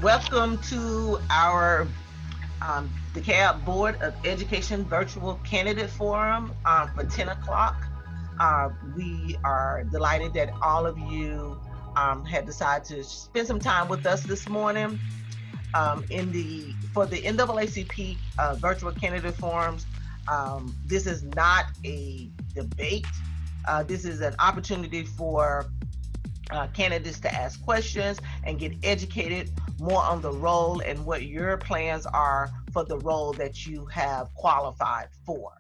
Welcome to our DeKalb Board of Education Virtual Candidate Forum for 10 o'clock. We are delighted that all of you have decided to spend some time with us this morning for the NAACP Virtual Candidate Forums. This is not a debate. This is an opportunity for candidates to ask questions and get educated more on the role and what your plans are for the role that you have qualified for.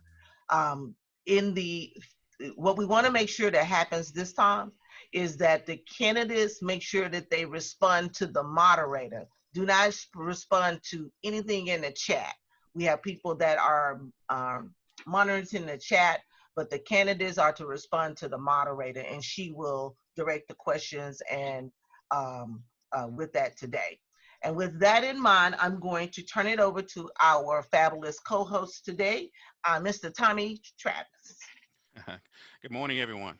What we want to make sure that happens this time is that the candidates make sure that they respond to the moderator. Do not respond to anything in the chat. We have people that are monitoring the chat, but the candidates are to respond to the moderator, and she will direct the questions and with that today. And with that in mind, I'm going to turn it over to our fabulous co-host today, Mr. Tommy Travis. Good morning, everyone.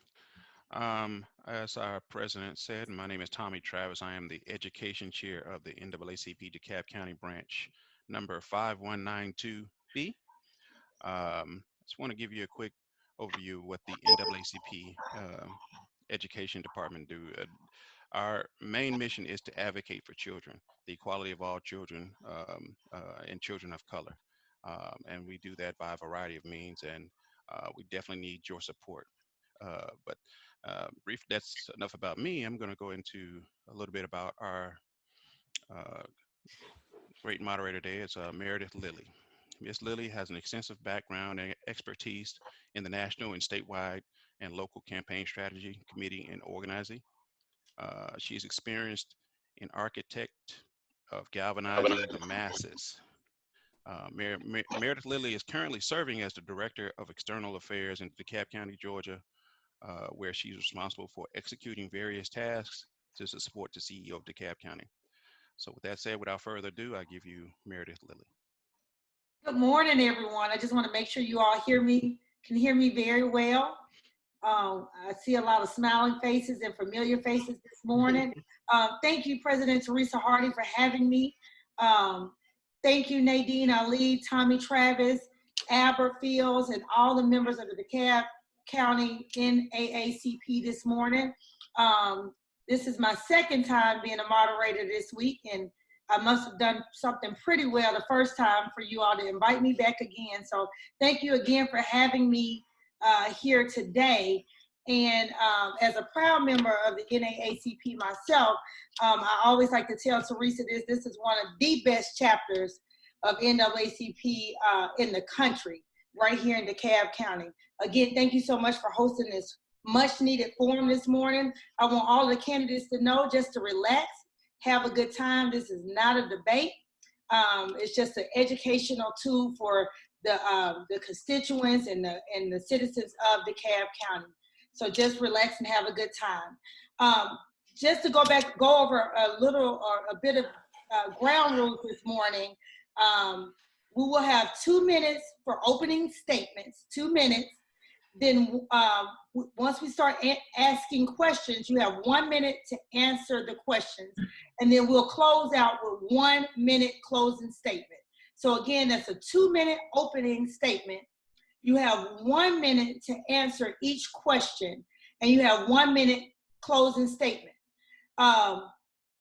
As our president said, my name is Tommy Travis. I am the education chair of the NAACP DeKalb County branch number 5192B. I just want to give you a quick overview of what the NAACP education department do. Our main mission is to advocate for children, the equality of all children and children of color. And we do that by a variety of means, and we definitely need your support. But brief, that's enough about me. I'm going to go into a little bit about our great moderator today. It's Meredith Lily. Ms. Lily has an extensive background and expertise in the national and statewide and local campaign strategy, committee, and organizing. She's experienced in architect of galvanizing the masses. Meredith Lily is currently serving as the Director of External Affairs in DeKalb County, Georgia, where she's responsible for executing various tasks to support the CEO of DeKalb County. So with that said, without further ado, I give you Meredith Lily. Good morning, everyone. I just want to make sure you all can hear me very well. I see a lot of smiling faces and familiar faces this morning. Thank you, President Teresa Hardy, for having me. Thank you, Nadine Ali, Tommy Travis, Albert Fields, and all the members of the DeKalb County NAACP this morning. This is my second time being a moderator this week, and I must have done something pretty well the first time for you all to invite me back again. So thank you again for having me here today. And as a proud member of the NAACP myself, I always like to tell Teresa this is one of the best chapters of NAACP in the country, right here in DeKalb County. Again, thank you so much for hosting this much needed forum this morning. I want all the candidates to know just to relax, have a good time. This is not a debate. It's just an educational tool for the constituents and the citizens of DeKalb County. So just relax and have a good time. Just to go over a bit of ground rules this morning. We will have 2 minutes for opening statements, 2 minutes. Then once we start asking questions, you have 1 minute to answer the questions. And then we'll close out with 1 minute closing statement. So again, that's a 2 minute opening statement. You have 1 minute to answer each question, and you have 1 minute closing statement.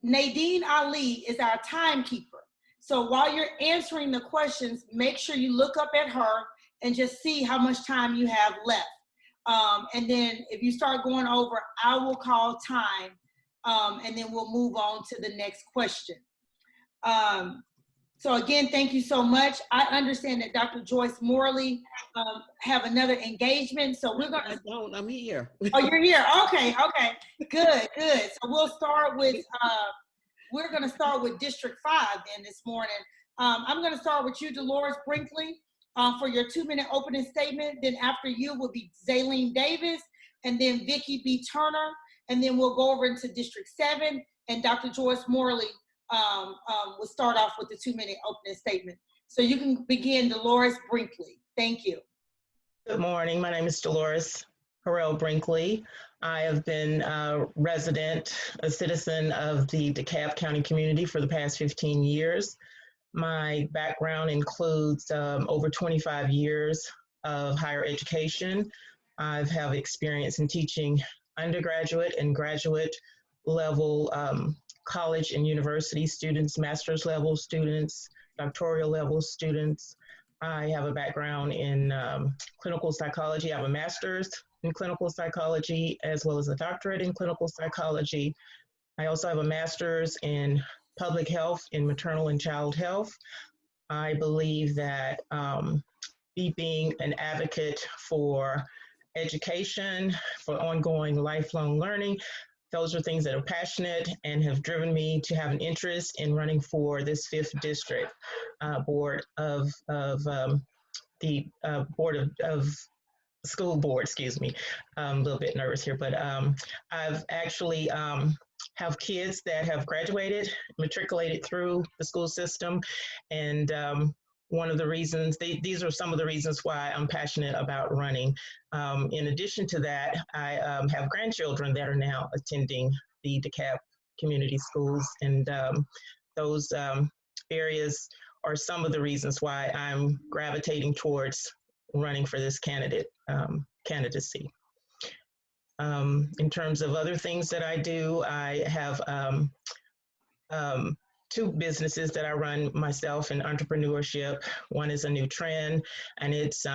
Nadine Ali is our timekeeper. So while you're answering the questions, make sure you look up at her and just see how much time you have left. And then if you start going over, I will call time, and then we'll move on to the next question. So again, thank you so much. I understand that Dr. Joyce Morley have another engagement, so we're gonna. I don't. I'm here. Oh, you're here. Okay. Good. So we'll start with. We're gonna start with District 5 then this morning. I'm gonna start with you, DELORES Brinkley, for your 2 minute opening statement. Then after you will be ZEHLINE Davis, and then Vickie B. Turner, and then we'll go over into District 7, and Dr. Joyce Morley we'll start off with the 2-minute opening statement. So you can begin, DeLores Brinkley. Thank you. Good morning. My name is DeLores Brinkley. I have been a citizen of the DeKalb County community for the past 15 years. My background includes over 25 years of higher education. I have experience in teaching undergraduate and graduate level college and university students, master's level students, doctoral level students. I have a background in clinical psychology. I have a master's in clinical psychology as well as a doctorate in clinical psychology. I also have a master's in public health in maternal and child health. I believe that being an advocate for education, for ongoing lifelong learning, those are things that are passionate and have driven me to have an interest in running for this 5th district board of the board of school board, excuse me. I'm a little bit nervous here, but I've actually have kids that have graduated, matriculated through the school system. And one of the reasons, these are some of the reasons why I'm passionate about running. In addition to that, I have grandchildren that are now attending the DeKalb community schools. And those areas are some of the reasons why I'm gravitating towards running for this candidacy. In terms of other things that I do, I have 2 businesses that I run myself in entrepreneurship. One is a new trend, and it's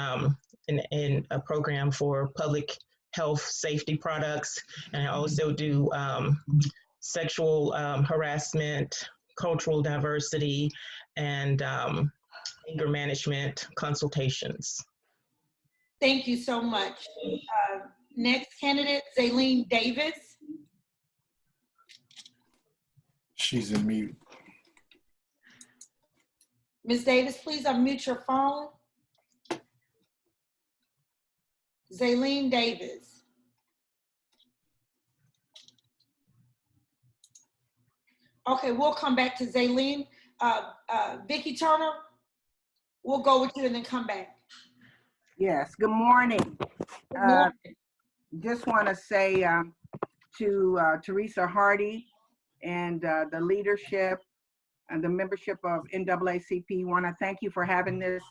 in a program for public health safety products. And I also do sexual harassment, cultural diversity, and anger management consultations. Thank you so much. Next candidate, ZEHLINE Davis. She's in mute. Ms. Davis, please unmute your phone. ZEHLINE Davis. Okay, we'll come back to ZEHLINE. Vickie Turner, we'll go with you and then come back. Yes, good morning. Good morning. Just want to say to Teresa Hardy and the leadership and the membership of NAACP, want to thank you for having this,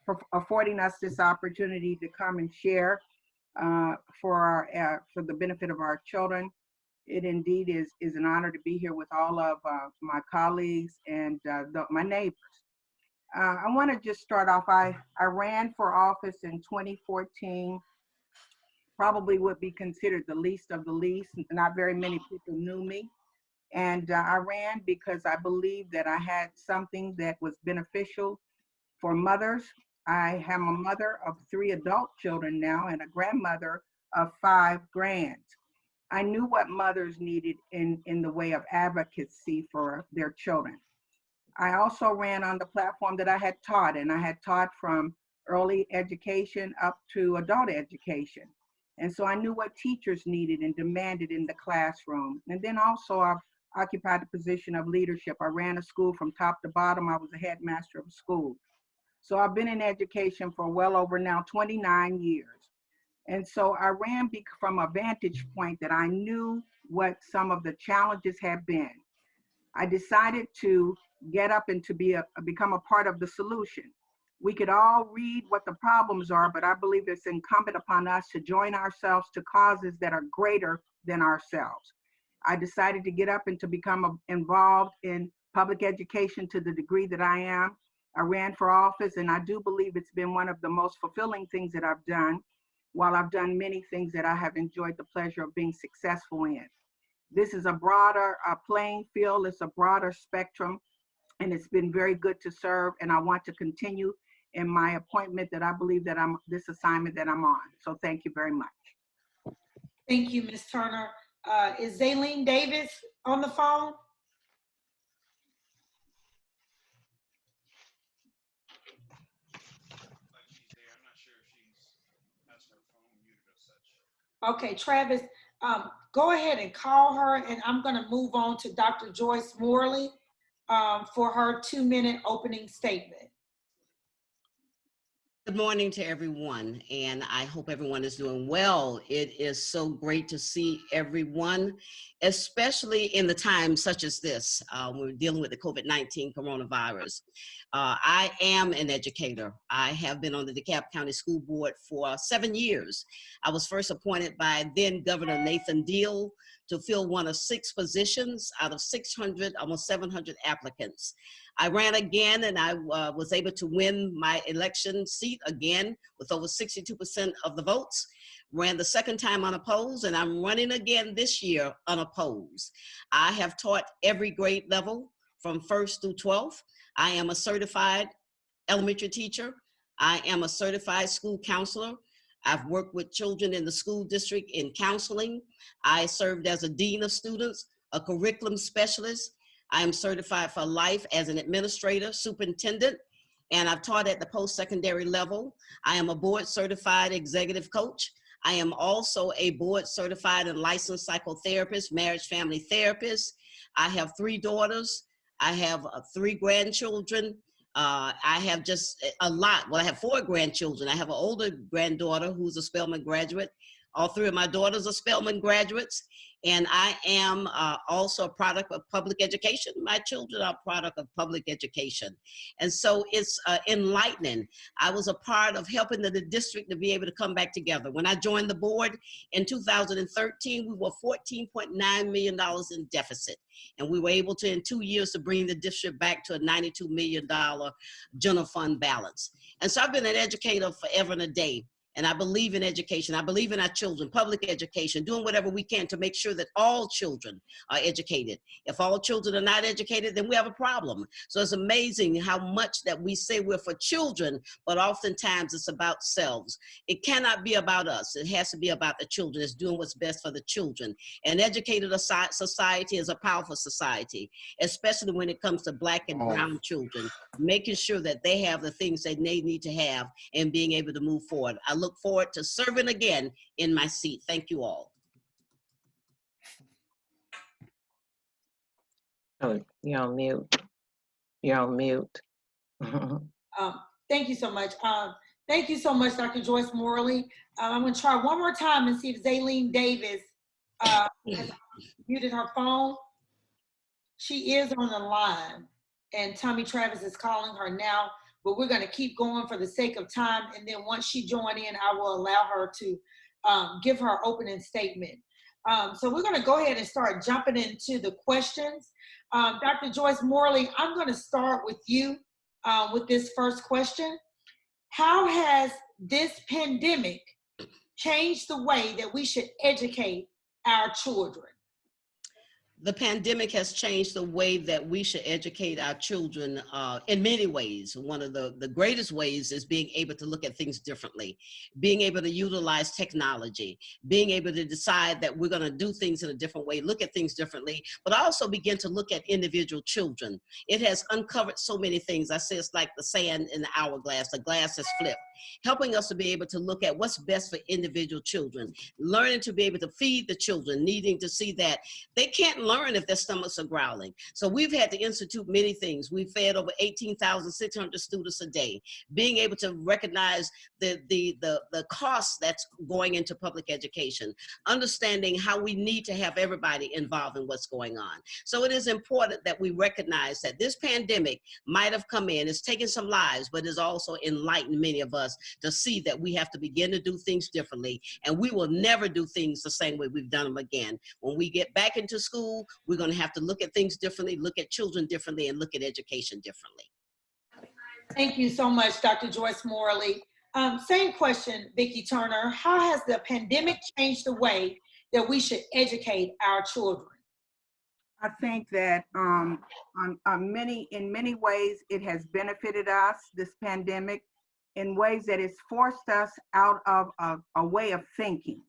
for affording us this opportunity to come and share for the benefit of our children. It indeed is an honor to be here with all of my colleagues and my neighbors. I want to just start off. I ran for office in 2014, probably would be considered the least of the least. Not very many people knew me. And I ran because I believed that I had something that was beneficial for mothers. I am a mother of 3 adult children now and a grandmother of 5 grands. I knew what mothers needed in the way of advocacy for their children. I also ran on the platform that I had taught, and I had taught from early education up to adult education. And so I knew what teachers needed and demanded in the classroom. And then also I've occupied the position of leadership. I ran a school from top to bottom. I was a headmaster of a school. So I've been in education for well over now 29 years. And so I ran from a vantage point that I knew what some of the challenges have been. I decided to get up and to become a part of the solution. We could all read what the problems are, but I believe it's incumbent upon us to join ourselves to causes that are greater than ourselves. I decided to get up and to become involved in public education to the degree that I am. I ran for office, and I do believe it's been one of the most fulfilling things that I've done, while I've done many things that I have enjoyed the pleasure of being successful in. This is a broader playing field, it's a broader spectrum, and it's been very good to serve, and I want to continue in my appointment that I believe that this assignment that I'm on. So thank you very much. Thank you, Ms. Turner. Is ZEHLINE Davis on the phone? Okay, Travis, go ahead and call her, and I'm going to move on to Dr. Joyce Morley. for her 2-minute opening statement. Good morning to everyone, and I hope everyone is doing well. It is so great to see everyone, especially in the time such as this. We're dealing with the COVID-19 coronavirus. I am an educator. I have been on the DeKalb County School Board for 7 years. I was first appointed by then Governor Nathan Deal to fill one of 6 positions out of 600, almost 700 applicants. I ran again, and I was able to win my election seat again with over 62% of the votes. Ran the second time unopposed, and I'm running again this year unopposed. I have taught every grade level from 1st through 12th. I am a certified elementary teacher. I am a certified school counselor. I've worked with children in the school district in counseling. I served as a dean of students, a curriculum specialist. I am certified for life as an administrator, superintendent, and I've taught at the post-secondary level. I am a board certified executive coach. I am also a board certified and licensed psychotherapist, marriage family therapist. I have 3 daughters. I have 3 grandchildren. I have just a lot. Well, I have 4 grandchildren. I have an older granddaughter who's a Spelman graduate. All 3 of my daughters are Spelman graduates. And I am also a product of public education. My children are a product of public education. And so it's enlightening. I was a part of helping the district to be able to come back together. When I joined the board in 2013, we were $14.9 million in deficit. And we were able to, in 2 years, to bring the district back to a $92 million general fund balance. And so I've been an educator forever and a day. And I believe in education. I believe in our children, public education, doing whatever we can to make sure that all children are educated. If all children are not educated, then we have a problem. So it's amazing how much that we say we're for children, but oftentimes it's about selves. It cannot be about us. It has to be about the children. It's doing what's best for the children. An educated society is a powerful society, especially when it comes to Black and brown children, making sure that they have the things that they need to have and being able to move forward. I look forward to serving again in my seat. Thank you all. Oh, you're on mute. You're on mute. Thank you so much. Thank you so much, Dr. Joyce Morley. I'm going to try one more time and see if ZEHLINE Davis has muted her phone. She is on the line, and Tommy Travis is calling her now, but we're going to keep going for the sake of time. And then once she joins in, I will allow her to give her opening statement. So we're going to go ahead and start jumping into the questions. Dr. Joyce Morley, I'm going to start with you with this first question. How has this pandemic changed the way that we should educate our children? The pandemic has changed the way that we should educate our children in many ways. One of the greatest ways is being able to look at things differently, being able to utilize technology, being able to decide that we're going to do things in a different way, look at things differently, but also begin to look at individual children. It has uncovered so many things. I say it's like the sand in the hourglass, the glass has flipped, helping us to be able to look at what's best for individual children, learning to be able to feed the children, needing to see that they can't learn if their stomachs are growling. So we've had to institute many things. We've fed over 18,600 students a day, being able to recognize the cost that's going into public education, understanding how we need to have everybody involved in what's going on. So it is important that we recognize that this pandemic might have come in, it's taken some lives, but it's also enlightened many of us to see that we have to begin to do things differently, and we will never do things the same way we've done them again. When we get back into school, we're going to have to look at things differently, look at children differently, and look at education differently. Thank you so much, Dr. Joyce Morley. Same question, Vickie Turner. How has the pandemic changed the way that we should educate our children? I think that in many ways it has benefited us, this pandemic, in ways that it's forced us out of a way of thinking.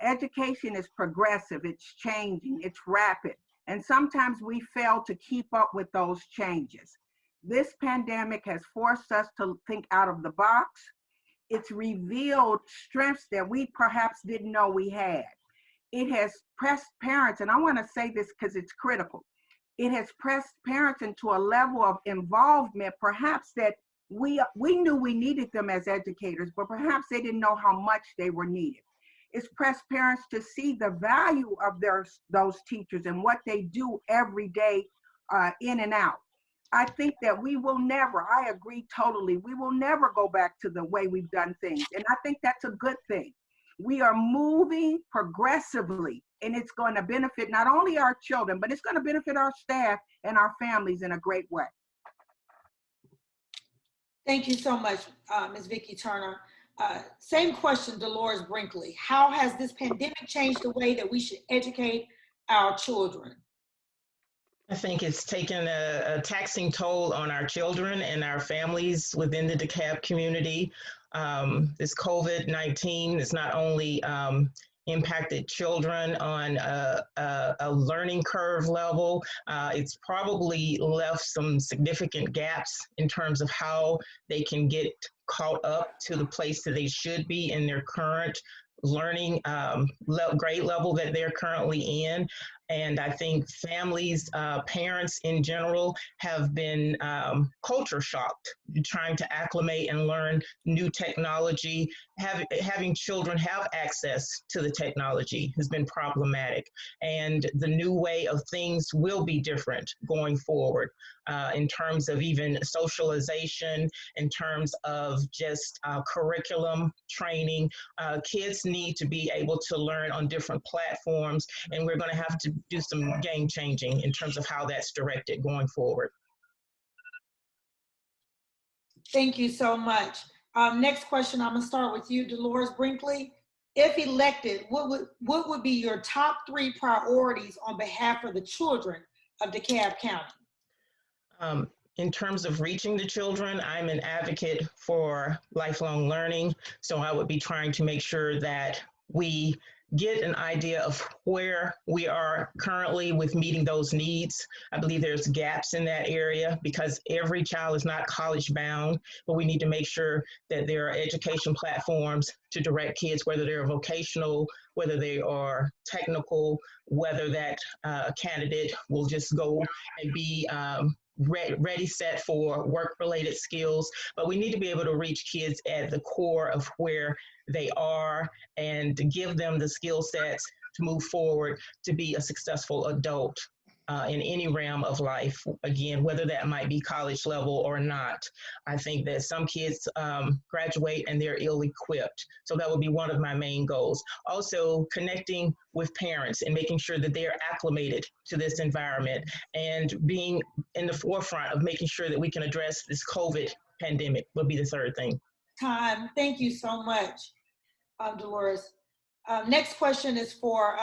Education is progressive, it's changing, it's rapid, and sometimes we fail to keep up with those changes. This pandemic has forced us to think out of the box. It's revealed strengths that we perhaps didn't know we had. It has pressed parents, and I want to say this because it's critical. it has pressed parents into a level of involvement, perhaps that we knew we needed them as educators, but perhaps they didn't know how much they were needed. It's pressed parents to see the value of those teachers and what they do every day in and out. I think that we will never, I agree totally, we will never go back to the way we've done things. And I think that's a good thing. We are moving progressively, and it's going to benefit not only our children, but it's going to benefit our staff and our families in a great way. Thank you so much, Ms. Vickie Turner. Same question, Delores Brinkley. How has this pandemic changed the way that we should educate our children? I think it's taken a taxing toll on our children and our families within the DeKalb community. This COVID-19 has not only impacted children on a learning curve level, it's probably left some significant gaps in terms of how they can get caught up to the place that they should be in their current learning grade level that they're currently in. And I think families, parents in general, have been culture shocked, trying to acclimate and learn new technology. Having children have access to the technology has been problematic. And the new way of things will be different going forward in terms of even socialization, in terms of just curriculum training. Kids need to be able to learn on different platforms, and we're going to have to do some game changing in terms of how that's directed going forward. Thank you so much. Next question, I'm gonna start with you, Delores Brinkley. If elected, what would be your top 3 priorities on behalf of the children of DeKalb County? In terms of reaching the children, I'm an advocate for lifelong learning. So I would be trying to make sure that we get an idea of where we are currently with meeting those needs. I believe there's gaps in that area because every child is not college bound, but we need to make sure that there are education platforms to direct kids, whether they're vocational, whether they are technical, whether that candidate will just go and be ready set for work-related skills. But we need to be able to reach kids at the core of where they are and to give them the skill sets to move forward to be a successful adult in any realm of life, again, whether that might be college level or not. I think that some kids graduate and they're ill-equipped. So that would be one of my main goals. Also, connecting with parents and making sure that they are acclimated to this environment and being in the forefront of making sure that we can address this COVID pandemic would be the third thing. Time. Thank you so much, Delores. Next question is for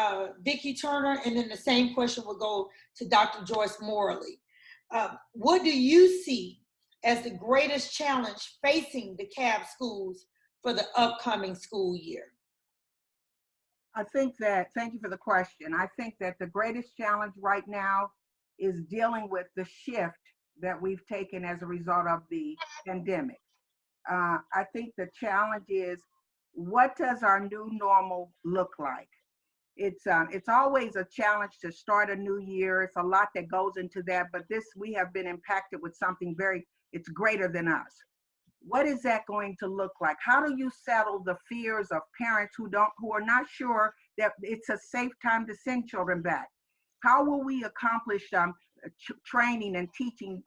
Vickie Turner, and then the same question will go to Dr. Joyce Morley. What do you see as the greatest challenge facing DeKalb schools for the upcoming school year? I think that, thank you for the question. I think that the greatest challenge right now is dealing with the shift that we've taken as a result of the pandemic. I think the challenge is, what does our new normal look like? It's always a challenge to start a new year. It's a lot that goes into that, but we have been impacted with something it's greater than us. What is that going to look like? How do you settle the fears of parents who are not sure that it's a safe time to send children back? How will we accomplish training and teaching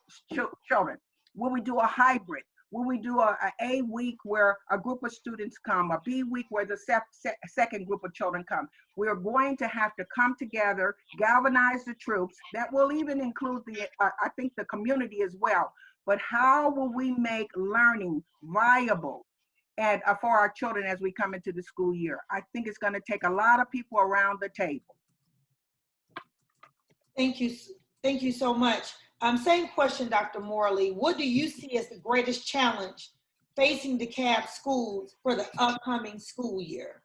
children? Will we do a hybrid? Will we do a week where a group of students come, a B week where the second group of children come? We're going to have to come together, galvanize the troops. That will even include I think the community as well. But how will we make learning viable and for our children as we come into the school year? I think it's going to take a lot of people around the table. Thank you. Thank you so much. Same question, Dr. Morley. What do you see as the greatest challenge facing DeKalb schools for the upcoming school year?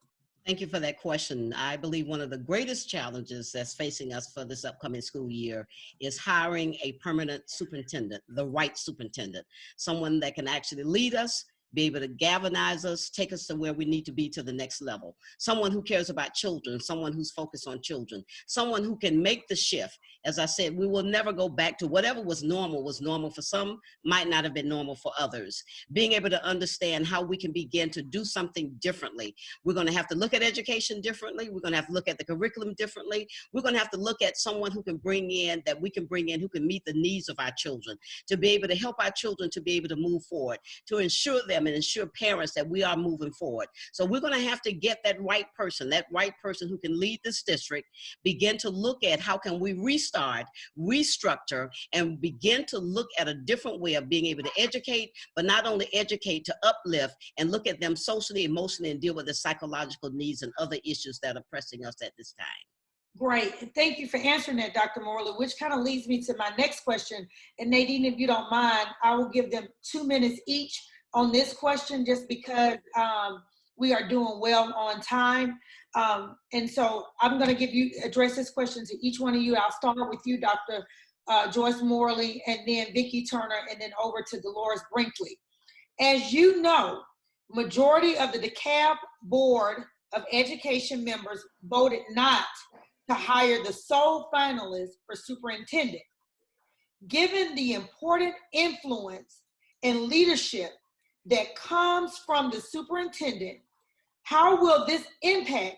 Thank you for that question. I believe one of the greatest challenges that's facing us for this upcoming school year is hiring a permanent superintendent, the right superintendent, someone that can actually lead us, be able to galvanize us, take us to where we need to be to the next level. Someone who cares about children, someone who's focused on children, someone who can make the shift. As I said, we will never go back to whatever was normal for some, might not have been normal for others. Being able to understand how we can begin to do something differently. We're going to have to look at education differently. We're going to have to look at the curriculum differently. We're going to have to look at someone who can bring in, that we can bring in, who can meet the needs of our children, to be able to help our children to be able to move forward, to ensure them and ensure parents that we are moving forward. So we're going to have to get that right person who can lead this district, begin to look at how can we restart, restructure, and begin to look at a different way of being able to educate, but not only educate, to uplift and look at them socially, emotionally, and deal with the psychological needs and other issues that are pressing us at this time. Great. Thank you for answering that, Dr. Morley, which kind of leads me to my next question. And Nadine, if you don't mind, I will give them 2 minutes each on this question, just because we are doing well on time. And so I'm going to address this question to each one of you. I'll start with you, Dr. Joyce Morley, and then Vickie Turner, and then over to DELORES Brinkley. As you know, majority of the DeKalb Board of Education members voted not to hire the sole finalist for superintendent. Given the important influence and leadership that comes from the superintendent, how will this impact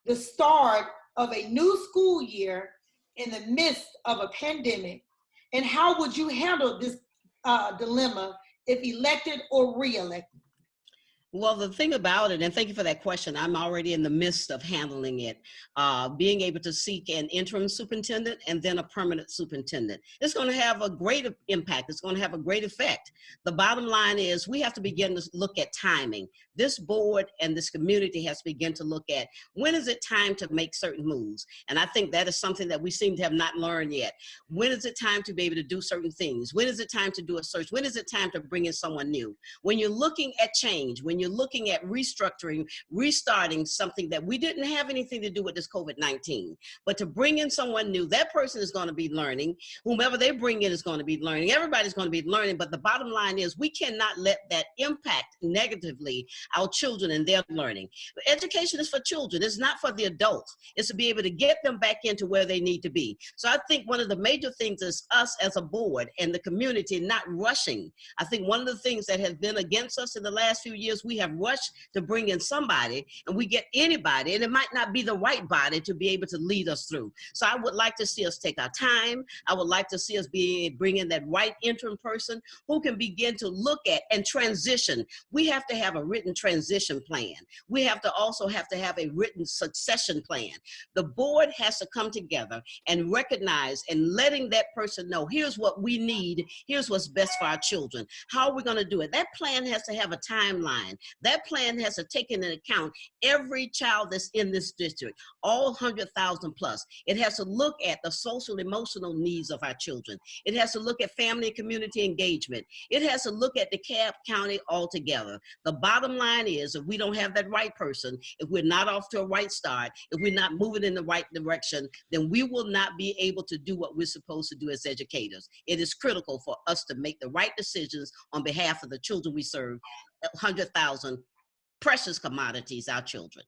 the start of a new school year in the midst of a pandemic? And how would you handle this dilemma if elected or re-elected? Well, the thing about it, and thank you for that question, I'm already in the midst of handling it, being able to seek an interim superintendent and then a permanent superintendent. It's going to have a great impact. It's going to have a great effect. The bottom line is we have to begin to look at timing. This board and this community has to begin to look at when is it time to make certain moves. And I think that is something that we seem to have not learned yet. When is it time to be able to do certain things? When is it time to do a search? When is it time to bring in someone new? When you're looking at change, when you're looking at restructuring, restarting something that we didn't have anything to do with this COVID-19, but to bring in someone new, that person is going to be learning. Whomever they bring in is going to be learning. Everybody's going to be learning, but the bottom line is we cannot let that impact negatively our children and their learning. Education is for children. It's not for the adults. It's to be able to get them back into where they need to be. So I think one of the major things is us as a board and the community not rushing. I think one of the things that has been against us in the last few years, we have rushed to bring in somebody, and we get anybody, and it might not be the right body to be able to lead us through. So I would like to see us take our time. I would like to see us bring in that right interim person who can begin to look at and transition. We have to have a written transition plan. We have to also have a written succession plan. The board has to come together and recognize and letting that person know, here's what we need, here's what's best for our children. How are we going to do it? That plan has to have a timeline. That plan has to take into account every child that's in this district, all 100,000 plus. It has to look at the social, emotional needs of our children. It has to look at family and community engagement. It has to look at DeKalb County altogether. The bottom line is, if we don't have that right person, if we're not off to a right start, if we're not moving in the right direction, then we will not be able to do what we're supposed to do as educators. It is critical for us to make the right decisions on behalf of the children we serve, 100,000 precious commodities, our children.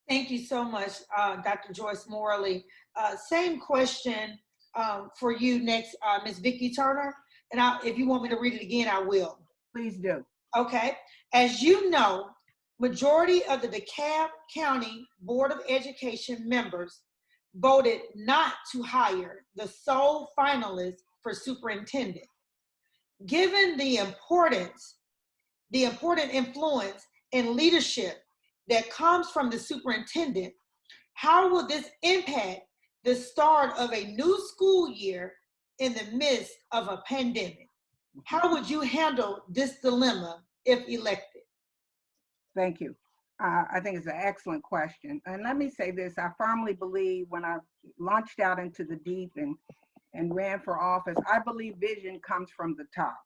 Thank you so much, Dr. Joyce Morley. Same question for you next, Ms. Vickie Turner. And if you want me to read it again, I will. Please do. Okay. As you know, majority of the DeKalb County Board of Education members voted not to hire the sole finalist for superintendent. Given the important influence and leadership that comes from the superintendent, how will this impact the start of a new school year in the midst of a pandemic? How would you handle this dilemma if elected? Thank you. I think it's an excellent question. And let me say this, I firmly believe when I launched out into the deep and ran for office, I believe vision comes from the top.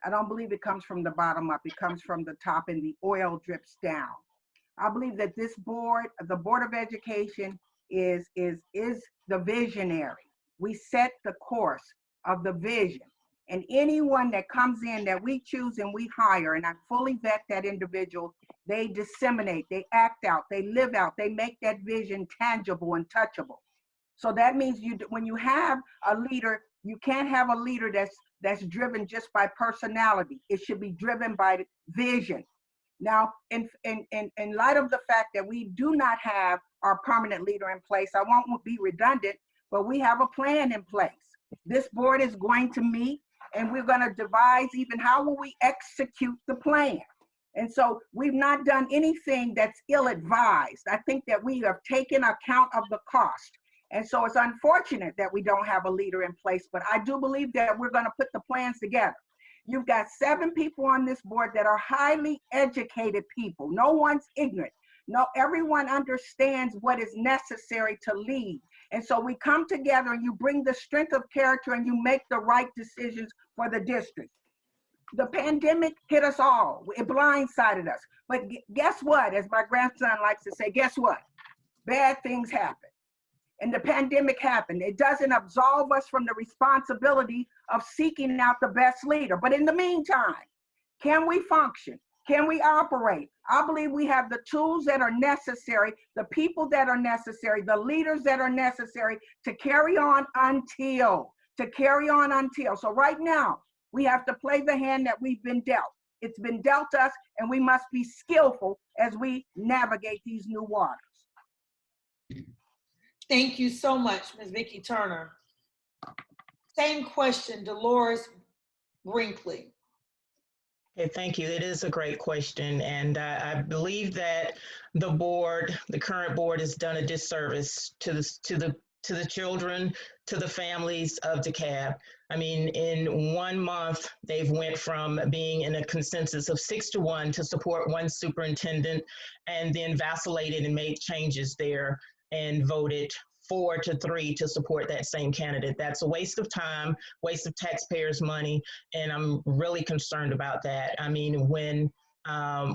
I don't believe it comes from the bottom up. It comes from the top and the oil drips down. I believe that this board, the Board of Education, is the visionary. We set the course of the vision. And anyone that comes in that we choose and we hire, and I fully vet that individual, they disseminate, they act out, they live out, they make that vision tangible and touchable. So that means when you have a leader, you can't have a leader that's driven just by personality. It should be driven by vision. Now, in light of the fact that we do not have our permanent leader in place, I won't be redundant, but we have a plan in place. This board is going to meet, and we're going to devise even how will we execute the plan. And so we've not done anything that's ill-advised. I think that we have taken account of the cost. And so it's unfortunate that we don't have a leader in place, but I do believe that we're going to put the plans together. You've got 7 people on this board that are highly educated people. No one's ignorant. No, everyone understands what is necessary to lead. And so we come together and you bring the strength of character and you make the right decisions for the district. The pandemic hit us all. It blindsided us. But guess what? As my grandson likes to say, guess what? Bad things happen. And the pandemic happened. It doesn't absolve us from the responsibility of seeking out the best leader. But in the meantime, can we function? Can we operate? I believe we have the tools that are necessary, the people that are necessary, the leaders that are necessary to carry on until. So right now, we have to play the hand that we've been dealt. It's been dealt us, and we must be skillful as we navigate these new waters. Thank you so much, Ms. Vickie Turner. Same question, DELORES Brinkley. Okay, thank you. It is a great question. And I believe that the current board has done a disservice to the children, to the families of DeKalb. I mean, in 1 month, they've went from being in a consensus of 6-1 to support one superintendent, and then vacillated and made changes there and voted 4-3 to support that same candidate. That's a waste of time, waste of taxpayers' money, and I'm really concerned about that. I mean, when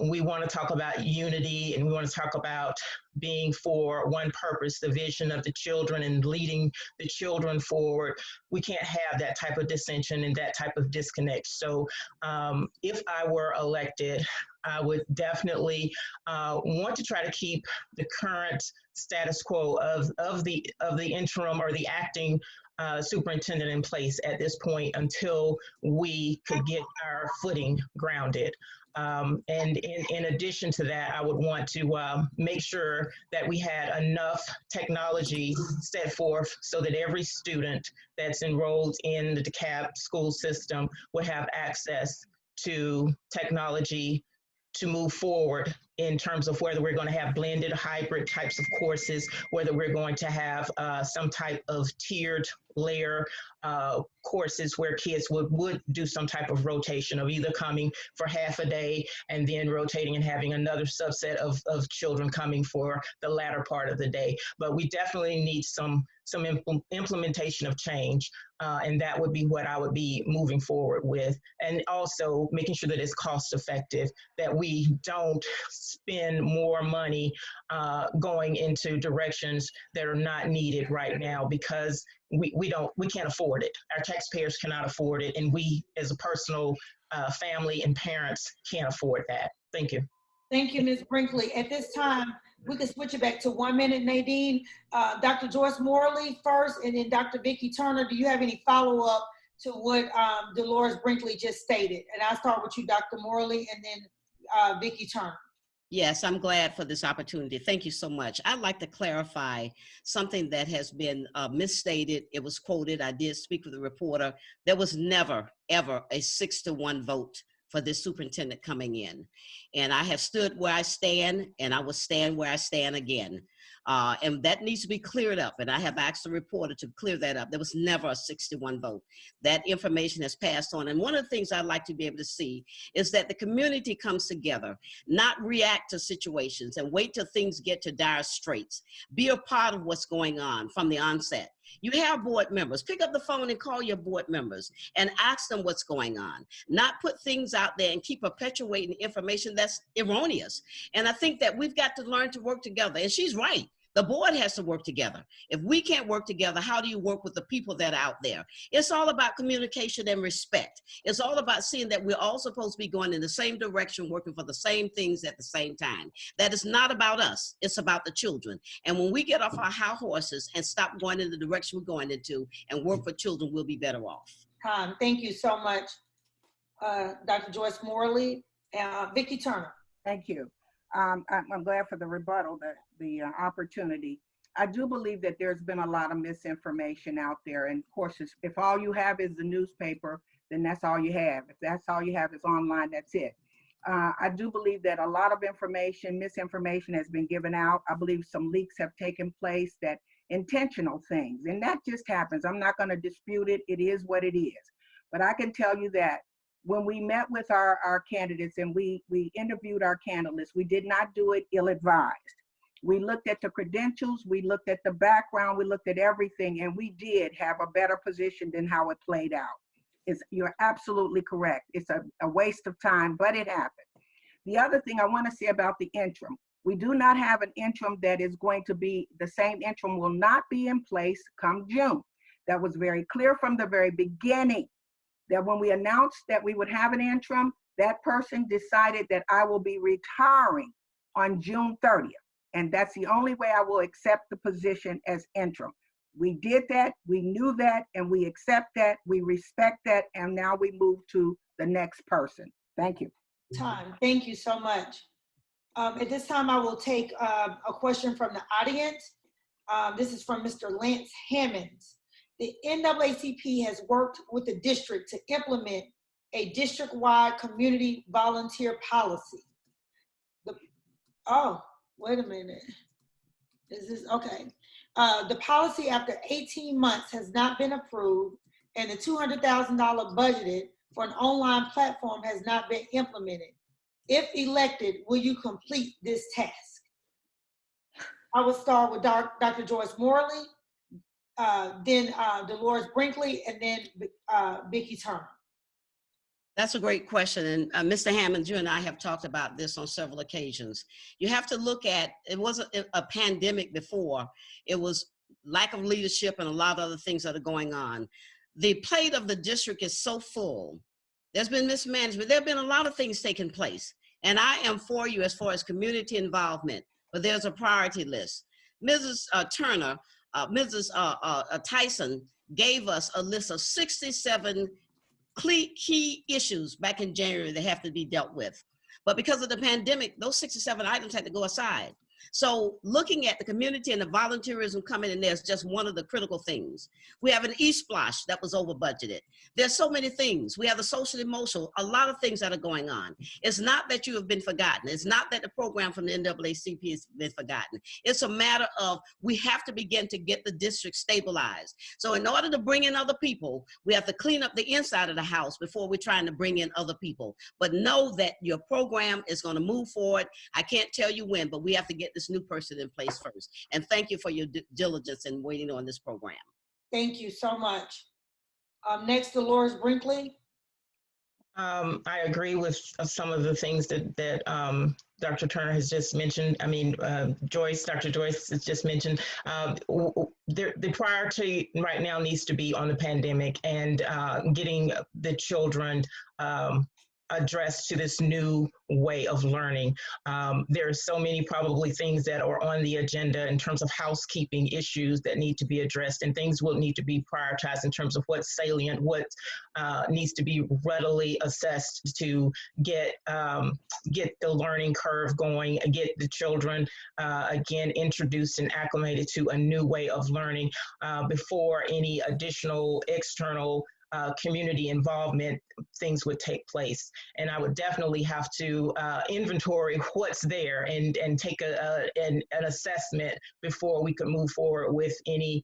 we want to talk about unity and we want to talk about being for one purpose, the vision of the children and leading the children forward, we can't have that type of dissension and that type of disconnect. So if I were elected, I would definitely want to try to keep the current status quo of the interim or the acting superintendent in place at this point until we could get our footing grounded. And in addition to that, I would want to make sure that we had enough technology set forth so that every student that's enrolled in the DeKalb school system would have access to technology to move forward in terms of whether we're going to have blended hybrid types of courses, whether we're going to have some type of tiered layer courses where kids would do some type of rotation of either coming for half a day and then rotating and having another subset of children coming for the latter part of the day. But we definitely need some implementation of change, and that would be what I would be moving forward with. And also making sure that it's cost effective, that we don't spend more money going into directions that are not needed right now, because we can't afford it. Our taxpayers cannot afford it, and we as a personal family and parents can't afford that. Thank you. Thank you, Ms. Brinkley. At this time, we can switch it back to 1 minute, Nadine. Dr. Joyce Morley first, and then Dr. Vickie Turner. Do you have any follow-up to what DELORES Brinkley just stated? And I'll start with you, Dr. Morley, and then Vickie Turner. Yes, I'm glad for this opportunity. Thank you so much. I'd like to clarify something that has been misstated. It was quoted. I did speak with the reporter. There was never, ever a 6-1 vote for this superintendent coming in. And I have stood where I stand, and I will stand where I stand again. And that needs to be cleared up. And I have asked the reporter to clear that up. There was never a 6-1 vote. That information has passed on. And one of the things I'd like to be able to see is that the community comes together, not react to situations and wait till things get to dire straits. Be a part of what's going on from the onset. You have board members. Pick up the phone and call your board members and ask them what's going on. Not put things out there and keep perpetuating information that's erroneous. And I think that we've got to learn to work together. And she's right. The board has to work together. If we can't work together, how do you work with the people that are out there? It's all about communication and respect. It's all about seeing that we're all supposed to be going in the same direction, working for the same things at the same time. That is not about us. It's about the children. And when we get off our high horses and stop going in the direction we're going into and work for children, we'll be better off. Thank you so much, Dr. Joyce Morley. Vickie Turner. Thank you. I'm glad for the rebuttal, the opportunity. I do believe that there's been a lot of misinformation out there. And of course, if all you have is the newspaper, then that's all you have. If that's all you have is online, that's it. I do believe that a lot of misinformation has been given out. I believe some leaks have taken place, that intentional things, and that just happens. I'm not going to dispute it. It is what it is. But I can tell you that when we met with our candidates and we interviewed our candidates, we did not do it ill-advised. We looked at the credentials, we looked at the background, we looked at everything, and we did have a better position than how it played out. You're absolutely correct. It's a waste of time, but it happened. The other thing I want to say about the interim, we do not have an interim that is going to be, the same interim will not be in place come June. That was very clear from the very beginning, that when we announced that we would have an interim, that person decided that I will be retiring on June 30th. And that's the only way I will accept the position as interim. We did that, we knew that, and we accept that, we respect that, and now we move to the next person. Thank you. Thank you so much. At this time, I will take a question from the audience. This is from Mr. Lance Hammonds. The NAACP has worked with the district to implement a district-wide community volunteer policy. Oh, wait a minute. Is this okay? The policy after 18 months has not been approved, and the $200,000 budgeted for an online platform has not been implemented. If elected, will you complete this task? I will start with Dr. Joyce Morley, then DELORES BRINKLEY, and then Vickie Turner. That's a great question. And Mr. Hammond, you and I have talked about this on several occasions. You have to look at, it wasn't a pandemic before, it was lack of leadership and a lot of other things that are going on. The plate of the district is so full. There's been mismanagement. There have been a lot of things taking place. And I am for you as far as community involvement, but there's a priority list. Mrs. Turner, Mrs. Tyson gave us a list of 67 key issues back in January that have to be dealt with. But because of the pandemic, those 67 items had to go aside. So looking at the community and the volunteerism coming in there is just one of the critical things. We have an e-splash that was over budgeted. There's so many things. We have the social emotional, a lot of things that are going on. It's not that you have been forgotten. It's not that the program from the NAACP has been forgotten. It's a matter of we have to begin to get the district stabilized. So in order to bring in other people, we have to clean up the inside of the house before we're trying to bring in other people. But know that your program is going to move forward. I can't tell you when, but we have to get this new person in place first. And thank you for your diligence in waiting on this program. Thank you so much. Next, DELORES BRINKLEY. I agree with some of the things that Dr. Turner has just mentioned. I mean, Dr. Joyce has just mentioned. The priority right now needs to be on the pandemic and getting the children addressed to this new way of learning. There are so many probably things that are on the agenda in terms of housekeeping issues that need to be addressed, and things will need to be prioritized in terms of what's salient, what needs to be readily assessed to get the learning curve going, get the children again introduced and acclimated to a new way of learning before any additional external community involvement things would take place. And I would definitely have to inventory what's there and take an assessment before we could move forward with any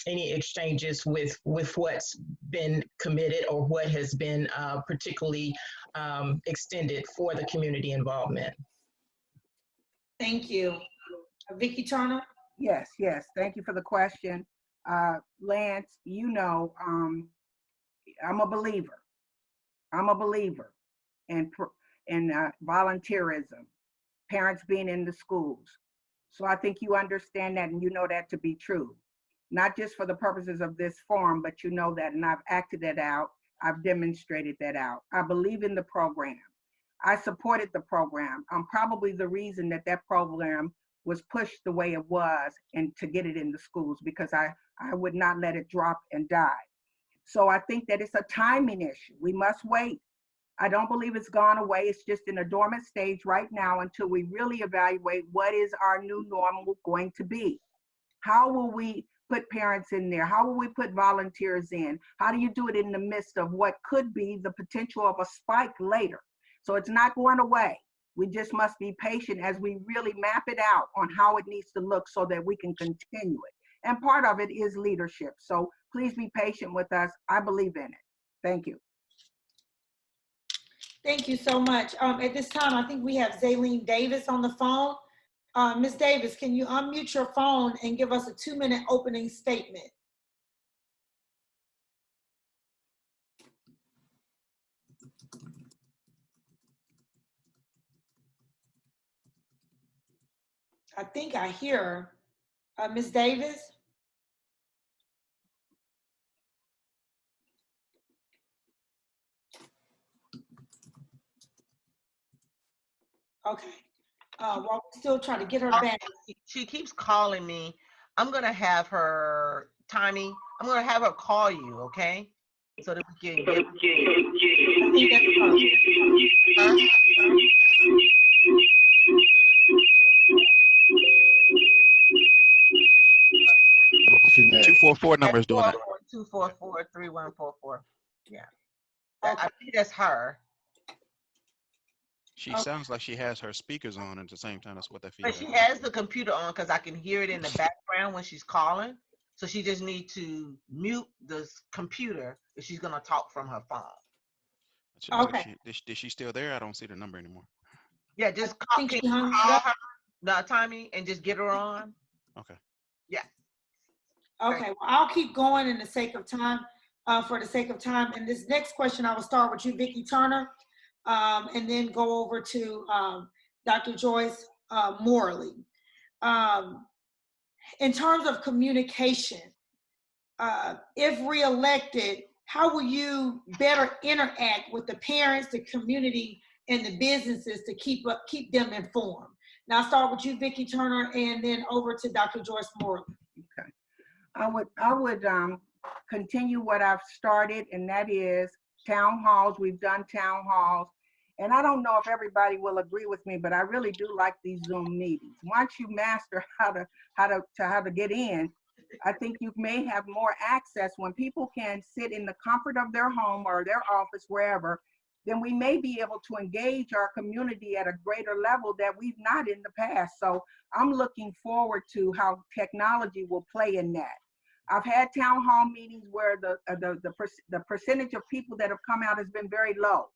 exchanges with what's been committed or what has been particularly extended for the community involvement. Thank you. Vickie Turner? Yes, thank you for the question. Lance, you know, I'm a believer in volunteerism, parents being in the schools. So I think you understand that and you know that to be true. Not just for the purposes of this forum, but you know that, and I've acted that out. I've demonstrated that out. I believe in the program. I supported the program. I'm probably the reason that that program was pushed the way it was and to get it in the schools, because I would not let it drop and die. So I think that it's a timing issue. We must wait. I don't believe it's gone away. It's just in a dormant stage right now until we really evaluate what is our new normal going to be. How will we put parents in there? How will we put volunteers in? How do you do it in the midst of what could be the potential of a spike later? So it's not going away. We just must be patient as we really map it out on how it needs to look so that we can continue it. And part of it is leadership. So please be patient with us. I believe in it. Thank you. Thank you so much. At this time, I think we have ZEHLINE Davis on the phone. Ms. Davis, can you unmute your phone and give us a 2-minute opening statement? I think I hear her. Ms. Davis? Okay. While we're still trying to get her back. She keeps calling me. I'm gonna have her, Tommy, I'm gonna have her call you, okay? So that we can get. Jeanette. 244 number is doing that. 244-3144. Yeah. I think that's her. She sounds like she has her speakers on at the same time. That's what that feels But like. she has the computer on because I can hear it in the background when she's calling. So she just needs to mute the computer if she's gonna talk from her phone. Okay. Is she still there? I don't see the number anymore. Yeah, just call, can you call her, Tommy, and just get her on. Okay. Yeah. Okay, well, I'll keep going in the sake of time, for the sake of time. And this next question, I will start with you, Vickie Turner, and then go over to Dr. Joyce Morley. In terms of communication, if reelected, how will you better interact with the parents, the community, and the businesses to keep them informed? Now I'll start with you, Vickie Turner, and then over to Dr. Joyce Morley. Okay. I would continue what I've started, and that is town halls. We've done town halls. And I don't know if everybody will agree with me, but I really do like these Zoom meetings. Once you master how to get in, I think you may have more access when people can sit in the comfort of their home or their office, wherever. Then we may be able to engage our community at a greater level that we've not in the past. So I'm looking forward to how technology will play in that. I've had town hall meetings where the percentage of people that have come out has been very low.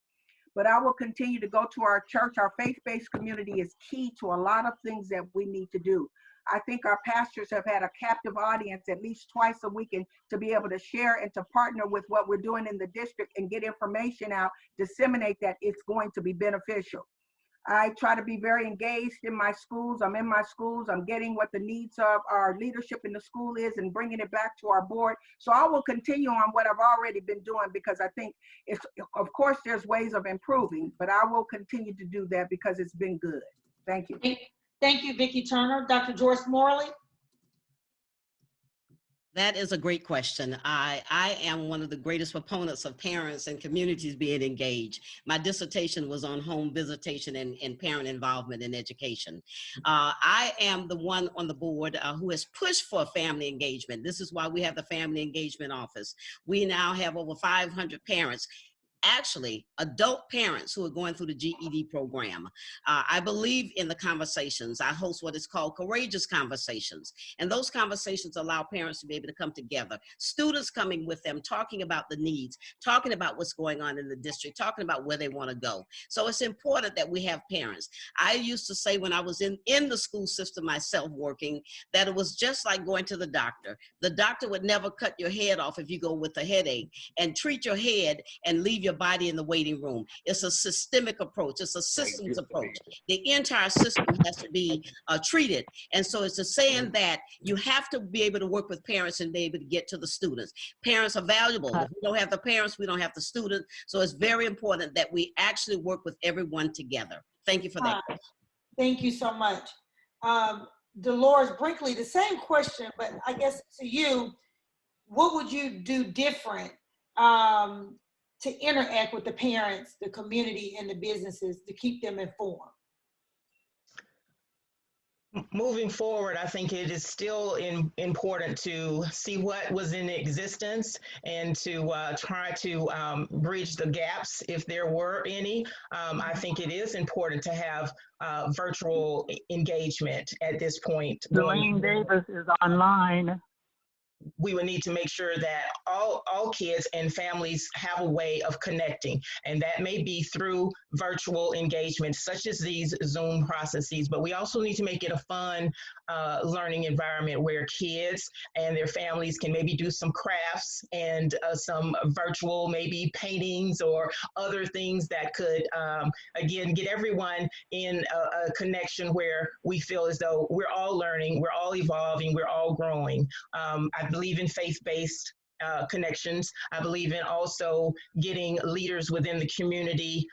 But I will continue to go to our church. Our faith-based community is key to a lot of things that we need to do. I think our pastors have had a captive audience at least twice a week, and to be able to share and to partner with what we're doing in the district and get information out, disseminate that, it's going to be beneficial. I try to be very engaged in my schools. I'm in my schools. I'm getting what the needs of our leadership in the school is and bringing it back to our board. So I will continue on what I've already been doing, because I think it's, of course, there's ways of improving, but I will continue to do that because it's been good. Thank you. Thank you, Vickie Turner. Dr. Joyce Morley. That is a great question. I am one of the greatest proponents of parents and communities being engaged. My dissertation was on home visitation and parent involvement in education. I am the one on the board who has pushed for family engagement. This is why we have the Family Engagement Office. We now have over 500 parents, actually adult parents, who are going through the GED program. I believe in the conversations. I host what is called courageous conversations. And those conversations allow parents to be able to come together. Students coming with them, talking about the needs, talking about what's going on in the district, talking about where they want to go. So it's important that we have parents. I used to say when I was in the school system myself working, that it was just like going to the doctor. The doctor would never cut your head off if you go with a headache and treat your head and leave your your body in the waiting room. It's a systemic approach. It's a systems approach. The entire system has to be treated. And so it's a saying that you have to be able to work with parents and be able to get to the students. Parents are valuable. If we don't have the parents, we don't have the students. So it's very important that we actually work with everyone together. Thank you for that. Thank you so much. DELORES Brinkley, the same question, but I guess to you, what would you do different to interact with the parents, the community, and the businesses to keep them informed? Moving forward, I think it is still important to see what was in existence and to try to bridge the gaps if there were any. I think it is important to have virtual engagement at this point. ZEHLINE Davis is online. We would need to make sure that all kids and families have a way of connecting, and that may be through virtual engagements such as these Zoom processes, but we also need to make it a fun learning environment where kids and their families can maybe do some crafts and some virtual maybe paintings or other things that could again get everyone in a connection where we feel as though we're all learning, we're all evolving, we're all growing. I believe in faith-based connections. I believe in also getting leaders within the community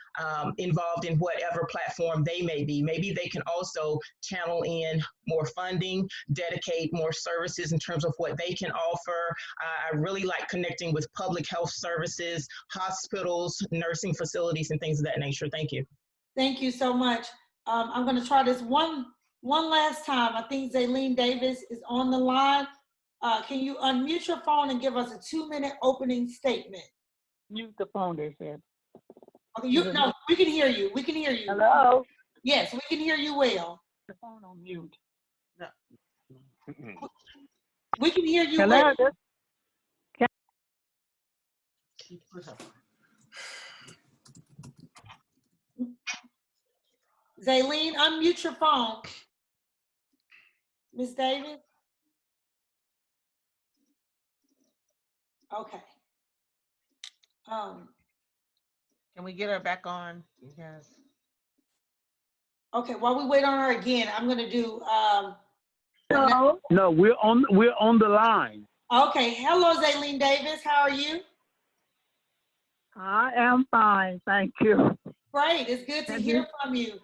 involved in whatever platform they may be. Maybe they can also channel in more funding, dedicate more services in terms of what they can offer. I really like connecting with public health services, hospitals, nursing facilities, and things of that nature. Thank you. Thank you so much. I'm going to try this one last time. I think ZEHLINE Davis is on the line. Can you unmute your phone and give us a 2-minute opening statement? Mute the phone, they said. Okay, no, we can hear you. We can hear you. Hello? Yes, we can hear you well. The phone on mute. No. We can hear you Hello? well. ZEHLINE, unmute your phone. Ms. Davis? Okay. Can we get her back on? Yes. Okay, while we wait on her again, I'm gonna do No, we're on the line. Okay, hello ZEHLINE Davis, how are you? I am fine, thank you. Great, it's good to hear from you.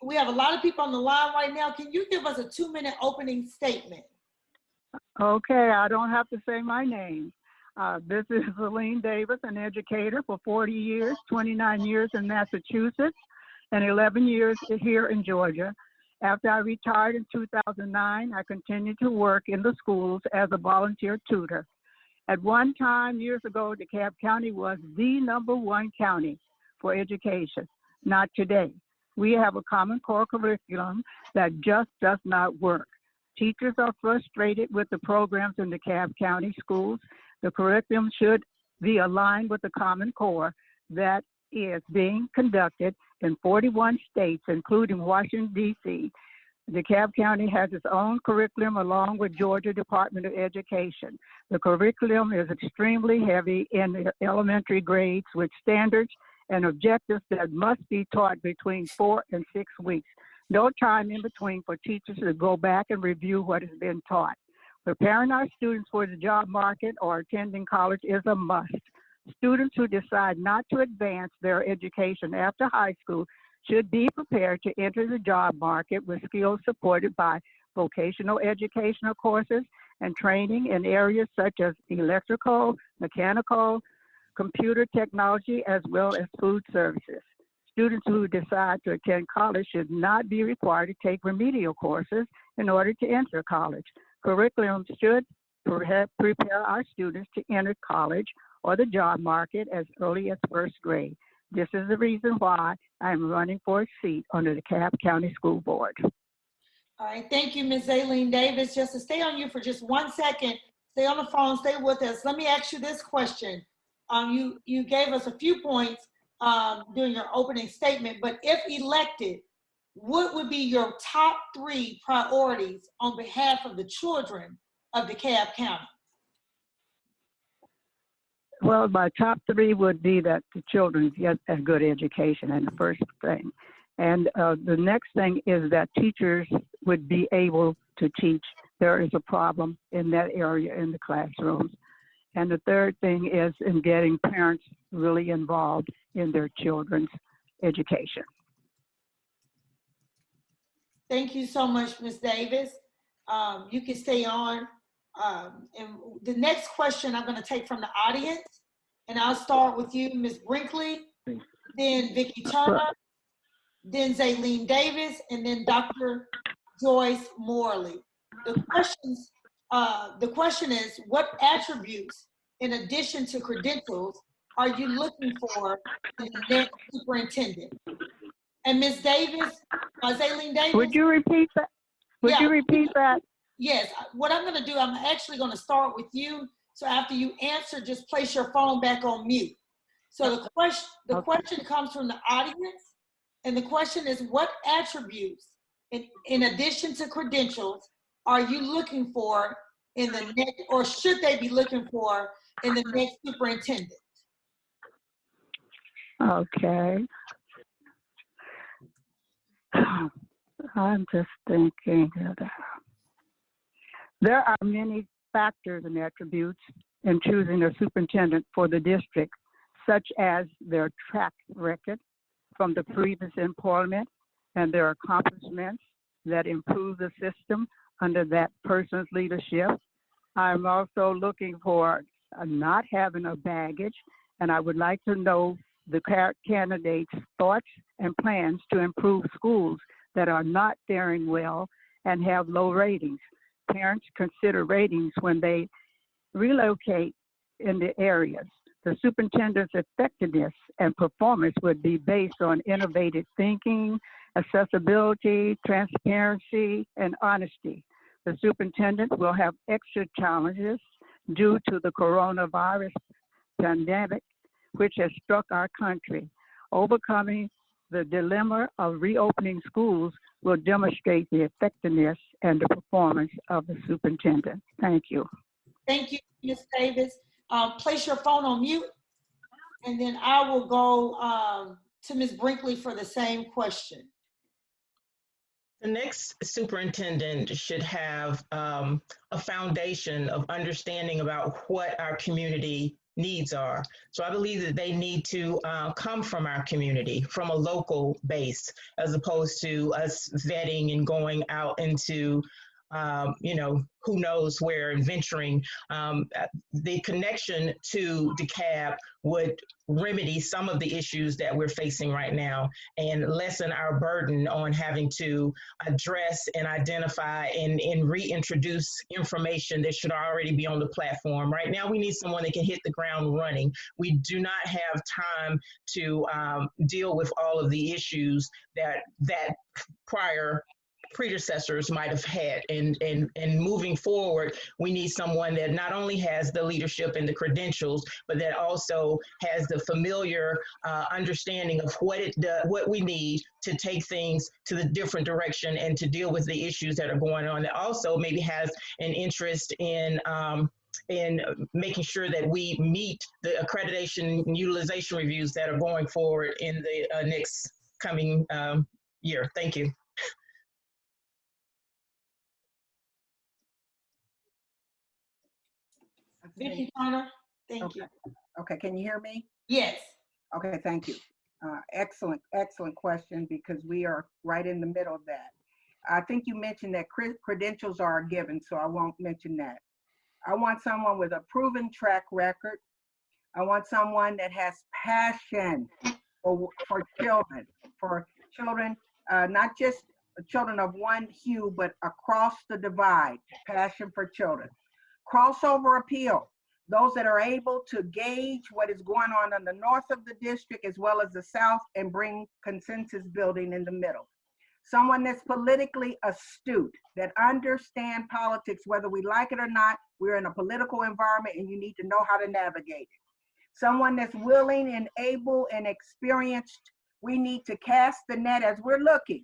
We have a lot of people on the line right now. Can you give us a 2-minute opening statement? Okay, I don't have to say my name. This is ZEHLINE Davis, an educator for 40 years, 29 years in Massachusetts, and 11 years here in Georgia. After I retired in 2009, I continued to work in the schools as a volunteer tutor. At one time, years ago, DeKalb County was the #1 county for education. Not today. We have a Common Core curriculum that just does not work. Teachers are frustrated with the programs in DeKalb County schools. The curriculum should be aligned with the Common Core that is being conducted in 41 states, including Washington, D.C. DeKalb County has its own curriculum along with Georgia Department of Education. The curriculum is extremely heavy in the elementary grades with standards and objectives that must be taught between 4 and 6 weeks. No time in between for teachers to go back and review what has been taught. Preparing our students for the job market or attending college is a must. Students who decide not to advance their education after high school should be prepared to enter the job market with skills supported by vocational educational courses and training in areas such as electrical, mechanical, computer technology, as well as food services. Students who decide to attend college should not be required to take remedial courses in order to enter college. Curriculum should prepare our students to enter college or the job market as early as 1st grade. This is the reason why I'm running for a seat on the DeKalb County School Board. All right, thank you, Ms. ZEHLINE Davis. Just to stay on you for just 1 second, stay on the phone, stay with us. Let me ask you this question. You gave us a few points during your opening statement, but if elected, what would be your top 3 priorities on behalf of the children of DeKalb County? Well, my top three would be that the children get a good education, and the first thing. And the next thing is that teachers would be able to teach. There is a problem in that area in the classrooms. And the third thing is in getting parents really involved in their children's education. Thank you so much, Ms. Davis. You can stay on. And the next question I'm going to take from the audience, and I'll start with you, Ms. Brinkley, then Vickie Turner, then ZEHLINE Davis, and then Dr. Joyce Morley. The question is, what attributes, in addition to credentials, are you looking for in the next superintendent? And Ms. Davis, ZEHLINE Davis. Would you repeat that? Would you repeat that? Yes. What I'm going to do, I'm actually going to start with you. So after you answer, just place your phone back on mute. So the question comes from the audience, and the question is, what attributes, in addition to credentials, are you looking for in the next, or should they be looking for in the next superintendent? Okay. I'm just thinking that there are many factors and attributes in choosing a superintendent for the district, such as their track record from the previous employment and their accomplishments that improve the system under that person's leadership. I'm also looking for not having a baggage, and I would like to know the candidate's thoughts and plans to improve schools that are not faring well and have low ratings. Parents consider ratings when they relocate in the areas. The superintendent's effectiveness and performance would be based on innovative thinking, accessibility, transparency, and honesty. The superintendent will have extra challenges due to the coronavirus pandemic, which has struck our country. Overcoming the dilemma of reopening schools will demonstrate the effectiveness and the performance of the superintendent. Thank you. Thank you, Ms. Davis. Place your phone on mute, and then I will go to Ms. Brinkley for the same question. The next superintendent should have a foundation of understanding about what our community needs are. So I believe that they need to come from our community, from a local base, as opposed to us vetting and going out into who knows where and venturing. The connection to DeKalb would remedy some of the issues that we're facing right now and lessen our burden on having to address and identify and reintroduce information that should already be on the platform. Right now, we need someone that can hit the ground running. We do not have time to deal with all of the issues that prior predecessors might have had, and moving forward, we need someone that not only has the leadership and the credentials, but that also has the familiar understanding of what we need to take things to the different direction and to deal with the issues that are going on. That also maybe has an interest in making sure that we meet the accreditation and utilization reviews that are going forward in the next coming year. Thank you. Vickie Turner, thank you. Okay, can you hear me? Yes. Okay, thank you. Excellent question, because we are right in the middle of that. I think you mentioned that credentials are a given, so I won't mention that. I want someone with a proven track record. I want someone that has passion for children, not just children of one hue, but across the divide, passion for children. Crossover appeal, those that are able to gauge what is going on in the north of the district as well as the south and bring consensus building in the middle. Someone that's politically astute, that understand politics, whether we like it or not. We're in a political environment and you need to know how to navigate it. Someone that's willing and able and experienced. We need to cast the net as we're looking.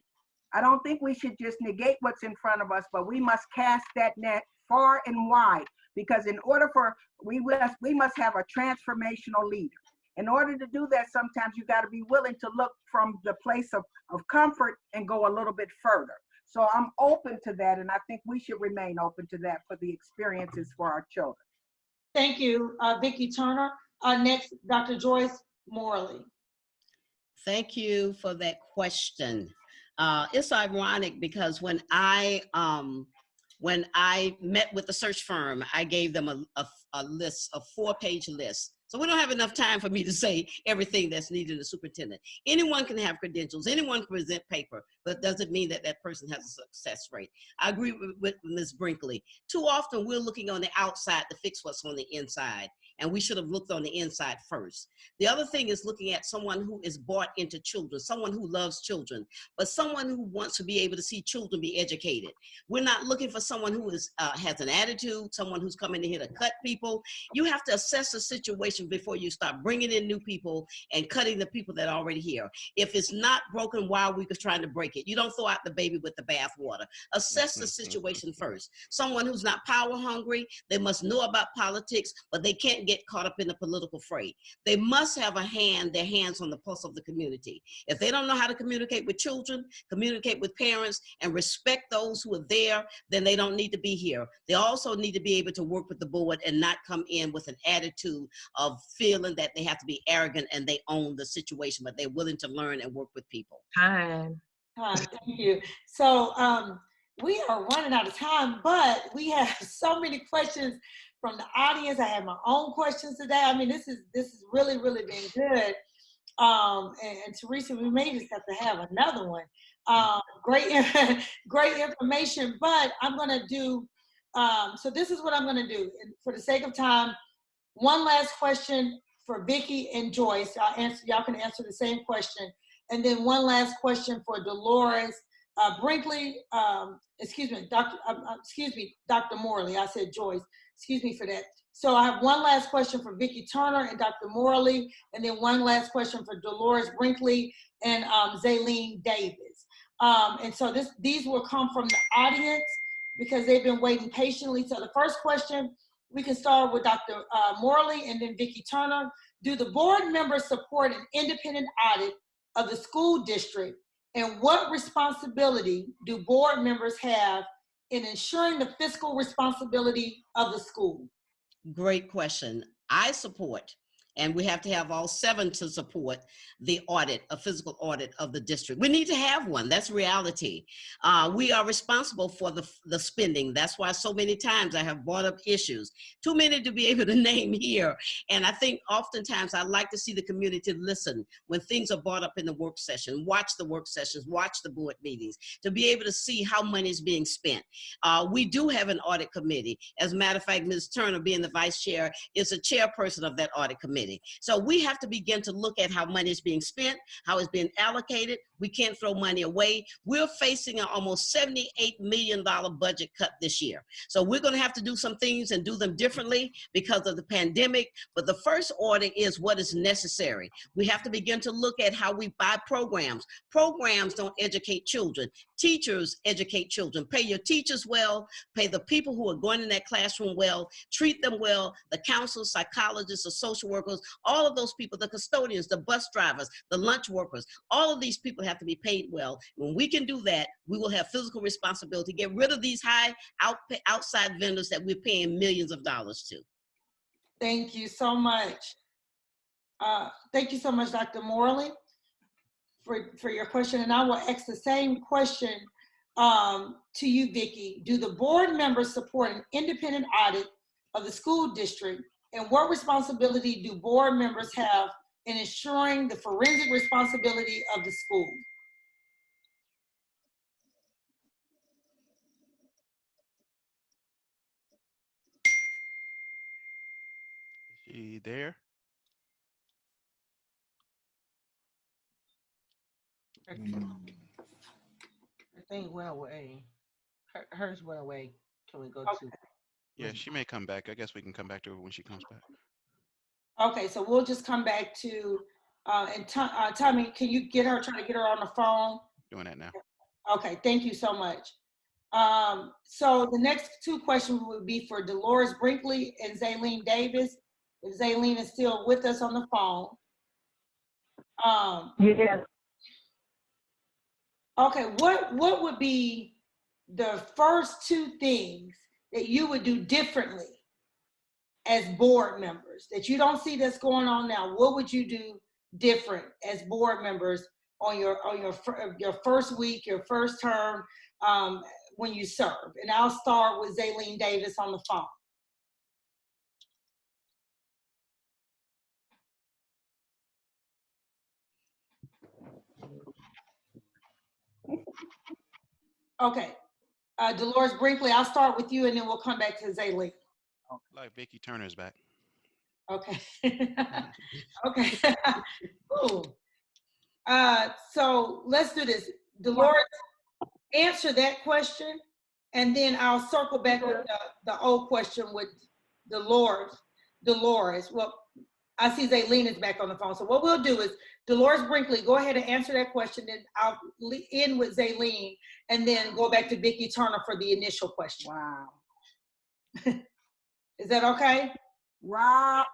I don't think we should just negate what's in front of us, but we must cast that net far and wide. because in order for, we must have a transformational leader. In order to do that, sometimes you got to be willing to look from the place of comfort and go a little bit further. So I'm open to that, and I think we should remain open to that for the experiences for our children. Thank you, Vickie Turner. Next, Dr. Joyce Morley. Thank you for that question. It's ironic because when I met with the search firm, I gave them a list, a 4-page list. So we don't have enough time for me to say everything that's needed in the superintendent. Anyone can have credentials, anyone can present paper, but it doesn't mean that that person has a success rate. I agree with Ms. Brinkley. Too often we're looking on the outside to fix what's on the inside, and we should have looked on the inside first. The other thing is looking at someone who is bought into children, someone who loves children, but someone who wants to be able to see children be educated. We're not looking for someone who is has an attitude, someone who's coming in here to cut people. You have to assess the situation before you start bringing in new people and cutting the people that are already here. If it's not broken, why are we trying to break it? You don't throw out the baby with the bathwater. Assess the situation first. Someone who's not power hungry, they must know about politics, but they can't get caught up in the political fray. They must have their hands on the pulse of the community. If they don't know how to communicate with children, communicate with parents, and respect those who are there, then they don't need to be here. They also need to be able to work with the board and not come in with an attitude of feeling that they have to be arrogant and they own the situation, but they're willing to learn and work with people. Time. Thank you. So we are running out of time, but we have so many questions from the audience. I have my own questions today. I mean, this is really, really been good. And Teresa, we may just have to have another one. Great information, but I'm gonna do, so this is what I'm gonna do. And for the sake of time, one last question for Vickie and Joyce. Y'all can answer the same question. And then one last question for DELORES. Brinkley, Dr. Morley. I said Joyce. Excuse me for that. So I have one last question for Vickie Turner and Dr. Morley, and then one last question for DELORES Brinkley and ZEHLINE Davis. And so these will come from the audience because they've been waiting patiently. So the first question, we can start with Dr. Morley and then Vickie Turner. Do the board members support an independent audit of the school district? And what responsibility do board members have in ensuring the fiscal responsibility of the school? Great question. I support, and we have to have all 7 to support the audit, a physical audit of the district. We need to have one. That's reality. We are responsible for the spending. That's why so many times I have brought up issues. Too many to be able to name here. And I think oftentimes I like to see the community listen when things are brought up in the work session, watch the work sessions, watch the board meetings, to be able to see how money is being spent. We do have an audit committee. As a matter of fact, Ms. Turner, being the vice chair, is a chairperson of that audit committee. So we have to begin to look at how money is being spent, how it's being allocated. We can't throw money away. We're facing an almost $78 million budget cut this year. So we're going to have to do some things and do them differently because of the pandemic. But the first order is what is necessary. We have to begin to look at how we buy programs. Programs don't educate children. Teachers educate children. Pay your teachers well, pay the people who are going in that classroom well, treat them well, the counselors, psychologists, the social workers, all of those people, the custodians, the bus drivers, the lunch workers, all of these people have to be paid well. When we can do that, we will have physical responsibility, get rid of these high outside vendors that we're paying millions of dollars to. Thank you so much. Thank you so much, Dr. Morley, for your question. And I will ask the same question to you, Vickie. Do the board members support an independent audit of the school district? And what responsibility do board members have in ensuring the forensic responsibility of the school? Is she there? Her thing went away. Hers went away. Can we go to? Yeah, she may come back. I guess we can come back to her when she comes back. Okay, so we'll just come back to, and Tommy, can you try to get her on the phone? Doing that now. Okay, thank you so much. So the next two questions would be for Delores Brinkley and ZEHLINE Davis. If ZEHLINE is still with us on the phone. Yes. Okay, what would be the first two things that you would do differently as board members that you don't see that's going on now? What would you do different as board members on your first week, your first term, when you serve? And I'll start with ZEHLINE Davis on the phone. Okay, Delores Brinkley, I'll start with you and then we'll come back to ZEHLINE. Like Vickie Turner's back. Okay. Okay. Cool. So let's do this. Delores, answer that question, and then I'll circle back with the old question with Delores. Well, I see ZEHLINE is back on the phone. So what we'll do is, Delores Brinkley, go ahead and answer that question, and I'll end with ZEHLINE, and then go back to Vickie Turner for the initial question. Wow. Is that okay? Wow.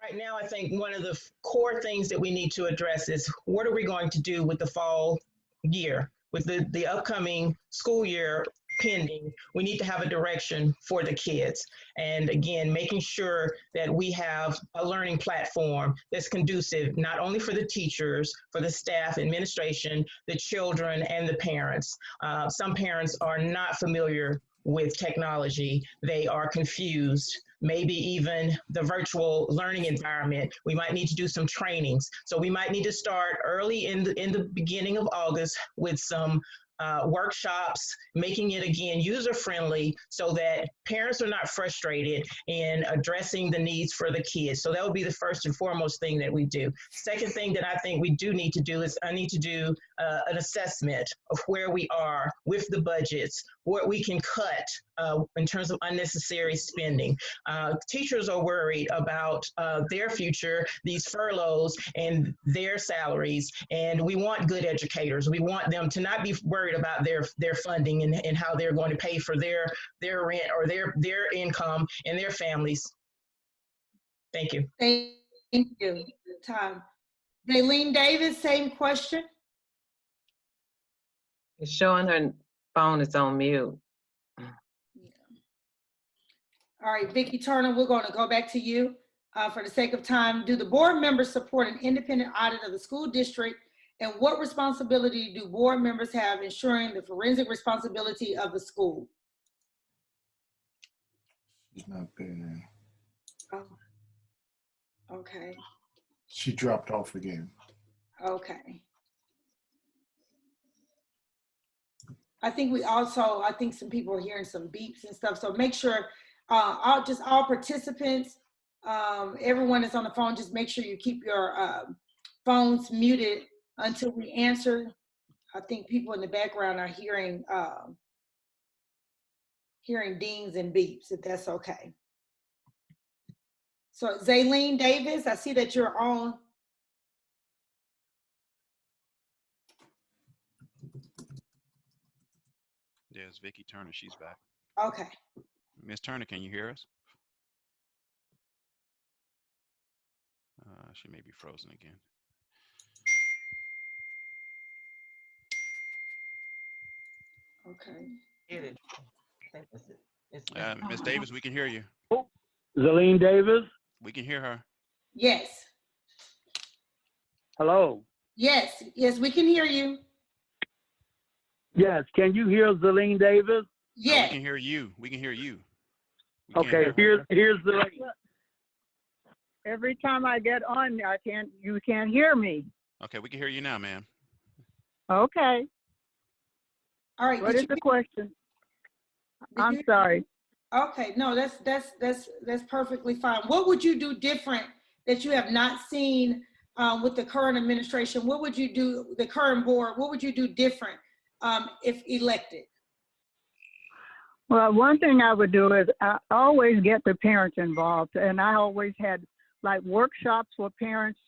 Right now, I think one of the core things that we need to address is what are we going to do with the fall year? With the upcoming school year pending, we need to have a direction for the kids. And again, making sure that we have a learning platform that's conducive, not only for the teachers, for the staff, administration, the children, and the parents. Some parents are not familiar with technology. They are confused. Maybe even the virtual learning environment. We might need to do some trainings. So we might need to start early in the beginning of August with some workshops, making it again user-friendly so that parents are not frustrated in addressing the needs for the kids. So that would be the first and foremost thing that we do. Second thing that I think we do need to do is I need to do an assessment of where we are with the budgets, what we can cut in terms of unnecessary spending. Teachers are worried about their future, these furloughs and their salaries, and we want good educators. We want them to not be worried about their funding and how they're going to pay for their rent or their income and their families. Thank you. Thank you, Tom. ZEHLINE Davis, same question. It's showing her phone is on mute. All right, Vickie Turner, we're going to go back to you for the sake of time. Do the board members support an independent audit of the school district? And what responsibility do board members have ensuring the forensic responsibility of the school? She's not there. Oh, okay. She dropped off again. Okay. I think some people are hearing some beeps and stuff. So make sure all participants, everyone that's on the phone, just make sure you keep your phones muted until we answer. I think people in the background are hearing dings and beeps, if that's okay. So ZEHLINE Davis, I see that you're on. There's Vickie Turner, she's back. Okay. Ms. Turner, can you hear us? She may be frozen again. Okay. Ms. Davis, we can hear you. ZEHLINE Davis? We can hear her. Yes. Hello? Yes, we can hear you. Yes, can you hear ZEHLINE Davis? Yes. We can hear you. We can hear you. Okay, here's ZEHLINE. Every time I get on, you can't hear me. Okay, we can hear you now, ma'am. Okay. All right. What is the question? I'm sorry. Okay, no, that's perfectly fine. What would you do different that you have not seen with the current administration? What would you do, the current board, what would you do different if elected? Well, one thing I would do is I always get the parents involved, and I always had like workshops for parents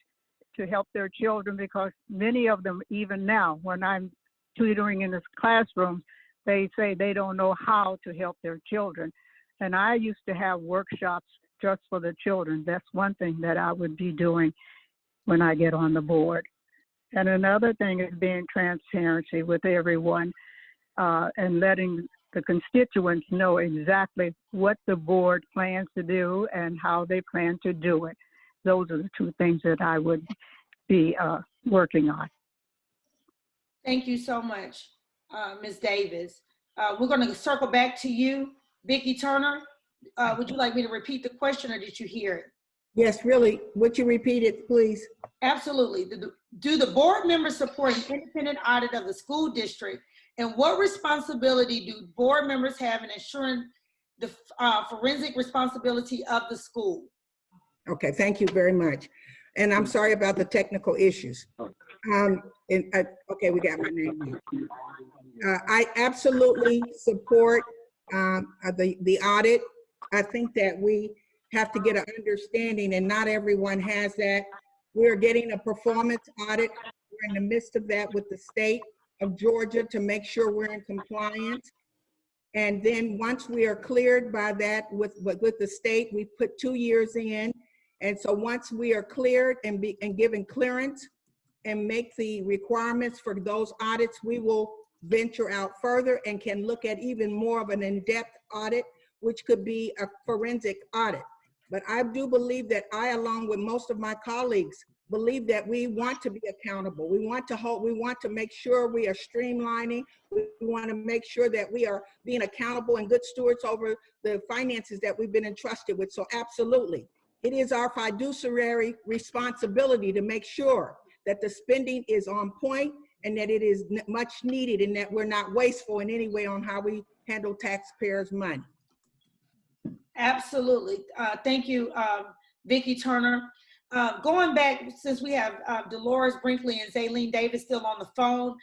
to help their children, because many of them, even now, when I'm tutoring in the classrooms, they say they don't know how to help their children. And I used to have workshops just for the children. That's one thing that I would be doing when I get on the board. And another thing is being transparency with everyone and letting the constituents know exactly what the board plans to do and how they plan to do it. Those are the two things that I would be working on. Thank you so much, Ms. Davis. We're going to circle back to you, Vickie Turner. Would you like me to repeat the question, or did you hear it? Yes, really. Would you repeat it, please? Absolutely. Do the board members support an independent audit of the school district? And what responsibility do board members have in ensuring the forensic responsibility of the school? Okay, thank you very much. And I'm sorry about the technical issues. Okay, we got my name now. I absolutely support the audit. I think that we have to get an understanding, and not everyone has that. We're getting a performance audit. We're in the midst of that with the state of Georgia to make sure we're in compliance. And then once we are cleared by that with the state, we put 2 years in. And so once we are cleared and given clearance and make the requirements for those audits, we will venture out further and can look at even more of an in-depth audit, which could be a forensic audit. But I do believe that I, along with most of my colleagues, believe that we want to be accountable. We want to make sure we are streamlining. We want to make sure that we are being accountable and good stewards over the finances that we've been entrusted with. So absolutely, it is our fiduciary responsibility to make sure that the spending is on point and that it is much needed and that we're not wasteful in any way on how we handle taxpayers' money. Absolutely. Thank you, Vickie Turner. Going back, since we have DELORES Brinkley and ZEHLINE Davis still on the phone,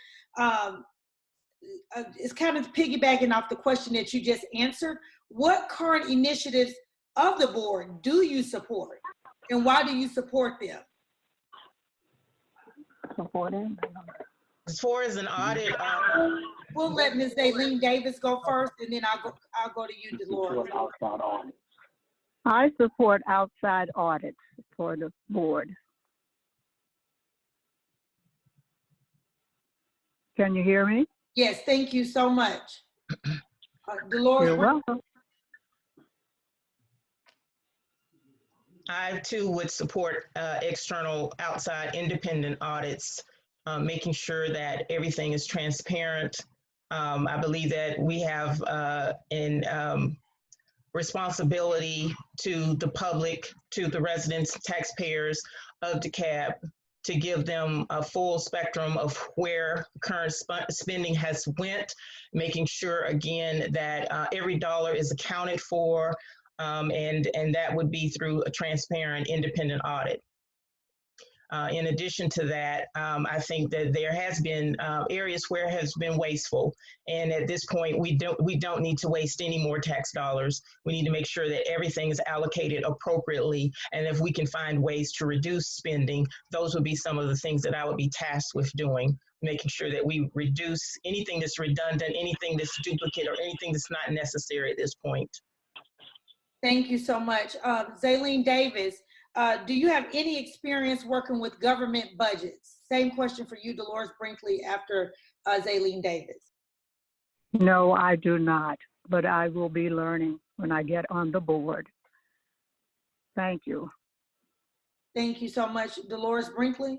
it's kind of piggybacking off the question that you just answered. What current initiatives of the board do you support, and why do you support them? As far as an audit, we'll let Ms. ZEHLINE Davis go first, and then I'll go to you, DELORES. I support outside audits for the board. Can you hear me? Yes, thank you so much. DELORES. You're welcome. I too would support external, outside, independent audits, making sure that everything is transparent. I believe that we have responsibility to the public, to the residents, taxpayers of DeKalb, to give them a full spectrum of where current spending has went, making sure again that every dollar is accounted for, and that would be through a transparent, independent audit. In addition to that, I think that there has been areas where it has been wasteful, and at this point, we don't need to waste any more tax dollars. We need to make sure that everything is allocated appropriately, and if we can find ways to reduce spending, those would be some of the things that I would be tasked with doing, making sure that we reduce anything that's redundant, anything that's duplicate, or anything that's not necessary at this point. Thank you so much. ZEHLINE Davis, do you have any experience working with government budgets? Same question for you, DELORES Brinkley, after ZEHLINE Davis. No, I do not, but I will be learning when I get on the board. Thank you. Thank you so much. DELORES Brinkley?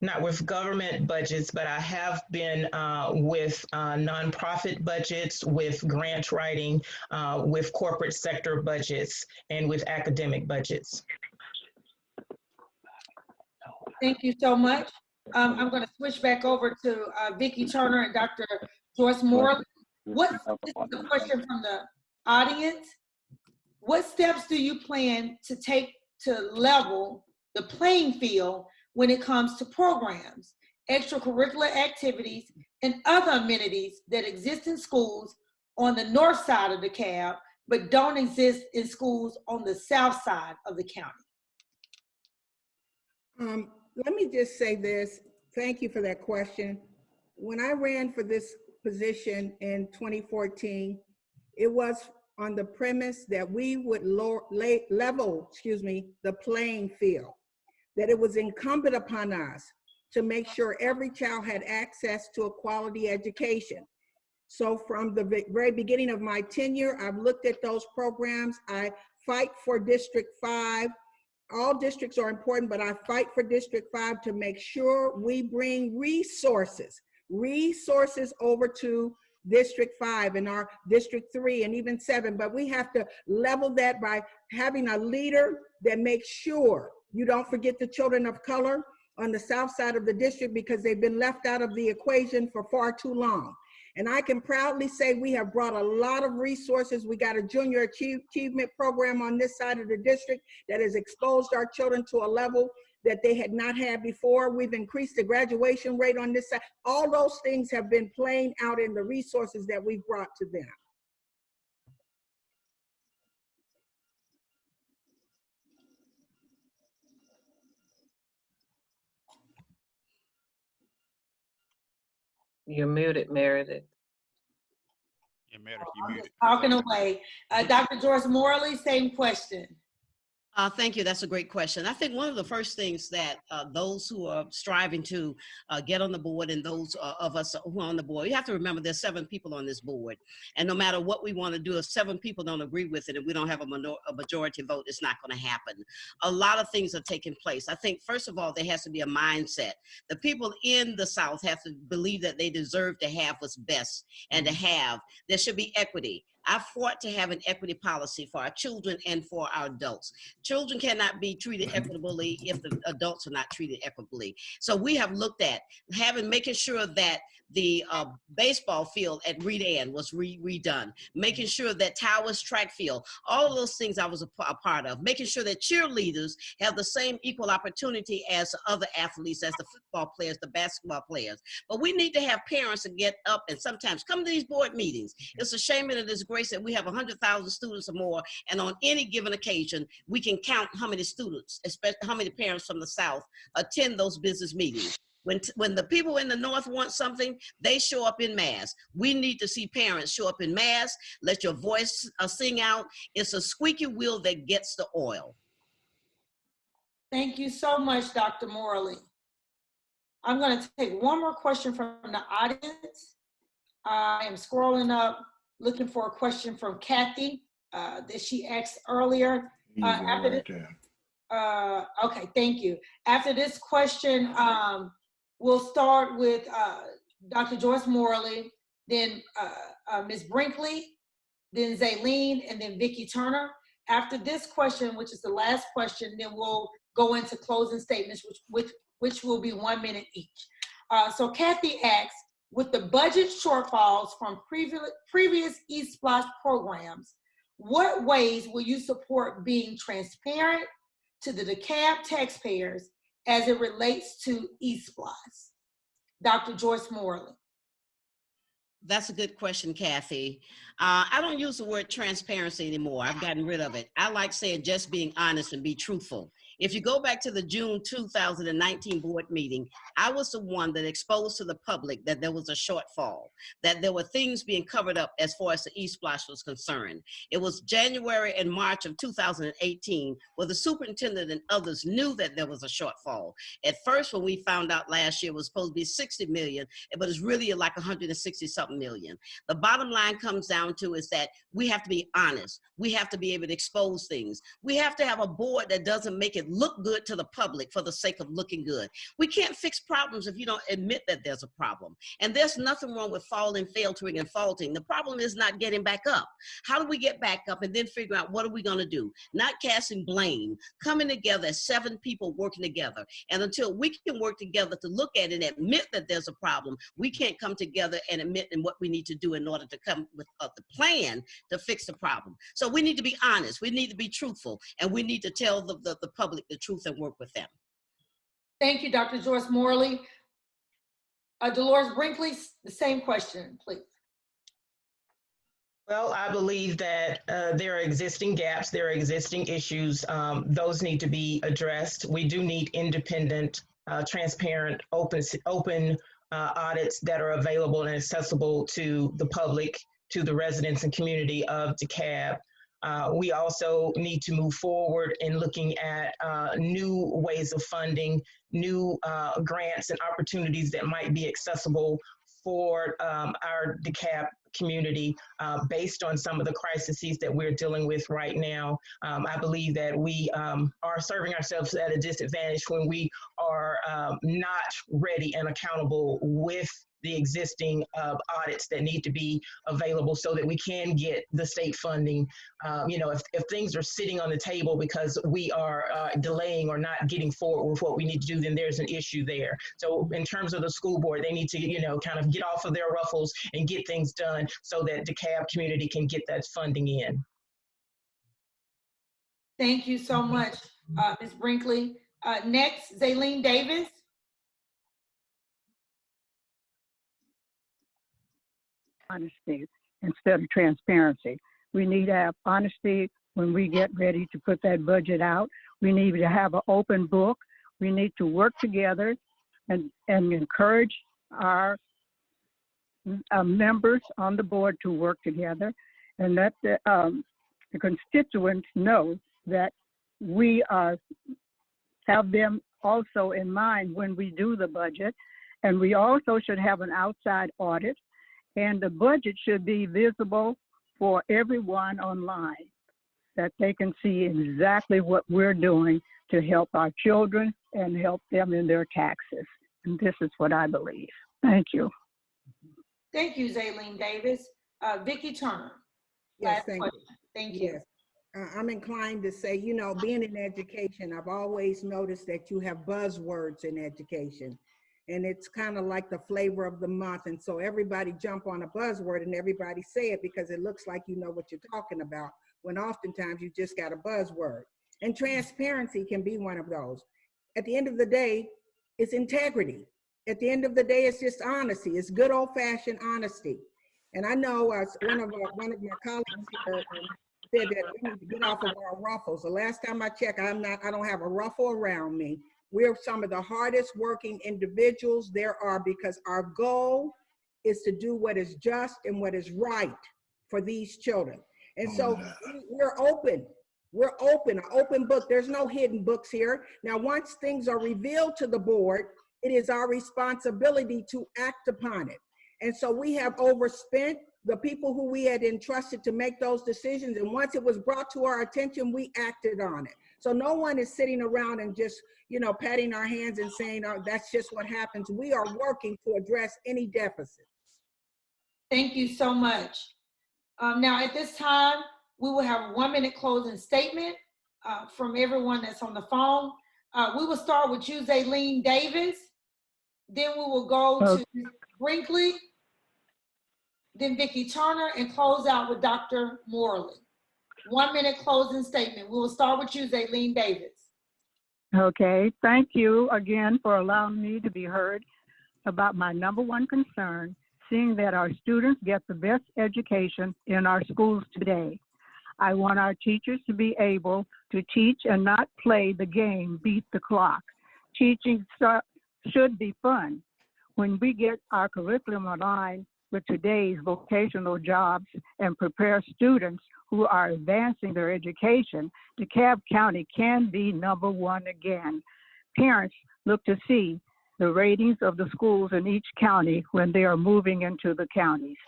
Not with government budgets, but I have been with nonprofit budgets, with grant writing, with corporate sector budgets, and with academic budgets. Thank you so much. I'm going to switch back over to Vickie Turner and Dr. Joyce Morley. This is a question from the audience. What steps do you plan to take to level the playing field when it comes to programs, extracurricular activities, and other amenities that exist in schools on the north side of DeKalb, but don't exist in schools on the south side of the county? Let me just say this. Thank you for that question. when I ran for this position in 2014, it was on the premise that we would level the playing field, that it was incumbent upon us to make sure every child had access to a quality education. So from the very beginning of my tenure, I've looked at those programs. I fight for District 5. All districts are important, but I fight for District 5 to make sure we bring resources over to District 5 and our District 3 and even 7. But we have to level that by having a leader that makes sure you don't forget the children of color on the south side of the district, because they've been left out of the equation for far too long. And I can proudly say we have brought a lot of resources. We got a junior achievement program on this side of the district that has exposed our children to a level that they had not had before. We've increased the graduation rate on this side. All those things have been playing out in the resources that we've brought to them. You're muted, Meredith. Yeah, Meredith, you muted. Talking away. Dr. Joyce Morley, same question. Thank you. That's a great question. I think one of the first things that those who are striving to get on the board, and those of us who are on the board, you have to remember there's 7 people on this board. And no matter what we want to do, if 7 people don't agree with it and we don't have a majority vote, it's not going to happen. A lot of things are taking place. I think, first of all, there has to be a mindset. The people in the South have to believe that they deserve to have what's best, and to have, there should be equity. I fought to have an equity policy for our children and for our adults. Children cannot be treated equitably if the adults are not treated equitably. So we have looked at making sure that the baseball field at Reed Ann was redone, making sure that Towers track field, all of those things I was a part of, making sure that cheerleaders have the same equal opportunity as other athletes, as the football players, the basketball players. But we need to have parents to get up and sometimes come to these board meetings. It's a shame and a disgrace that we have 100,000 students or more, and on any given occasion, we can count how many students, especially how many parents from the South, attend those business meetings. When the people in the North want something, they show up in mass. We need to see parents show up in mass. Let your voice sing out. It's a squeaky wheel that gets the oil. Thank you so much, Dr. Morley. I'm going to take one more question from the audience. I am scrolling up, looking for a question from Kathy that she asked earlier. Okay, thank you. After this question, we'll start with Dr. Joyce Morley, then Ms. Brinkley, then ZEHLINE, and then Vickie Turner. After this question, which is the last question, then we'll go into closing statements, which will be 1 minute each. So Kathy asks, with the budget shortfalls from previous eSPLOSH programs, what ways will you support being transparent to the DeKalb taxpayers as it relates to eSPLOSH? Dr. Joyce Morley. That's a good question, Kathy. I don't use the word transparency anymore. I've gotten rid of it. I like saying just being honest and be truthful. If you go back to the June 2019 board meeting, I was the one that exposed to the public that there was a shortfall, that there were things being covered up as far as the eSPLOSH was concerned. It was January and March of 2018 where the superintendent and others knew that there was a shortfall. At first, when we found out last year, it was supposed to be 60 million, but it's really like 160 something million. The bottom line comes down to is that we have to be honest. We have to be able to expose things. We have to have a board that doesn't make it look good to the public for the sake of looking good. We can't fix problems if you don't admit that there's a problem. And there's nothing wrong with falling, faltering, and faulting. The problem is not getting back up. How do we get back up and then figure out what are we going to do? Not casting blame, coming together as 7 people working together. And until we can work together to look at it and admit that there's a problem, we can't come together and admit in what we need to do in order to come with the plan to fix the problem. So we need to be honest, we need to be truthful, and we need to tell the public the truth and work with them. Thank you, Dr. Joyce Morley. DeLores Brinkley, the same question, please. Well, I believe that there are existing gaps, there are existing issues. Those need to be addressed. We do need independent, transparent, open audits that are available and accessible to the public, to the residents and community of DeKalb. We also need to move forward in looking at new ways of funding, new grants and opportunities that might be accessible for our DeKalb community based on some of the crises that we're dealing with right now. I believe that we are serving ourselves at a disadvantage when we are not ready and accountable with the existing audits that need to be available so that we can get the state funding. If things are sitting on the table because we are delaying or not getting forward with what we need to do, then there's an issue there. So in terms of the school board, they need to, kind of get off of their ruffles and get things done so that the DeKalb community can get that funding in. Thank you so much, Ms. Brinkley. Next, ZEHLINE Davis. Honesty instead of transparency. We need to have honesty when we get ready to put that budget out. We need to have an open book. We need to work together and encourage our members on the board to work together, and let the constituents know that we have them also in mind when we do the budget. And we also should have an outside audit, and the budget should be visible for everyone online, that they can see exactly what we're doing to help our children and help them in their taxes. And this is what I believe. Thank you. Thank you, ZEHLINE Davis. Vickie Turner. Yes, thank you. Thank you. Yes. I'm inclined to say, being in education, I've always noticed that you have buzzwords in education. And it's kind of like the flavor of the month. And so everybody jump on a buzzword and everybody say it because it looks like you know what you're talking about, when oftentimes you just got a buzzword. And transparency can be one of those. At the end of the day, it's integrity. At the end of the day, it's just honesty. It's good old-fashioned honesty. And I know one of my colleagues here said that we need to get off of our ruffles. The last time I checked, I don't have a ruffle around me. We're some of the hardest working individuals there are, because our goal is to do what is just and what is right for these children. And so we're open. We're open, an open book. There's no hidden books here. Now, once things are revealed to the board, it is our responsibility to act upon it. And so we have overspent the people who we had entrusted to make those decisions. And once it was brought to our attention, we acted on it. So no one is sitting around and just, patting our hands and saying, oh, that's just what happens. We are working to address any deficits. Thank you so much. Now at this time, we will have a 1-minute closing statement from everyone that's on the phone. We will start with you, ZEHLINE Davis. Then we will go to Brinkley, then Vickie Turner, and close out with Dr. Morley. 1-minute closing statement. We will start with you, ZEHLINE Davis. Okay, thank you again for allowing me to be heard about my #1 concern, seeing that our students get the best education in our schools today. I want our teachers to be able to teach and not play the game, beat the clock. Teaching should be fun. When we get our curriculum aligned with today's vocational jobs and prepare students who are advancing their education, DeKalb County can be #1 again. Parents look to see the ratings of the schools in each county when they are moving into the counties.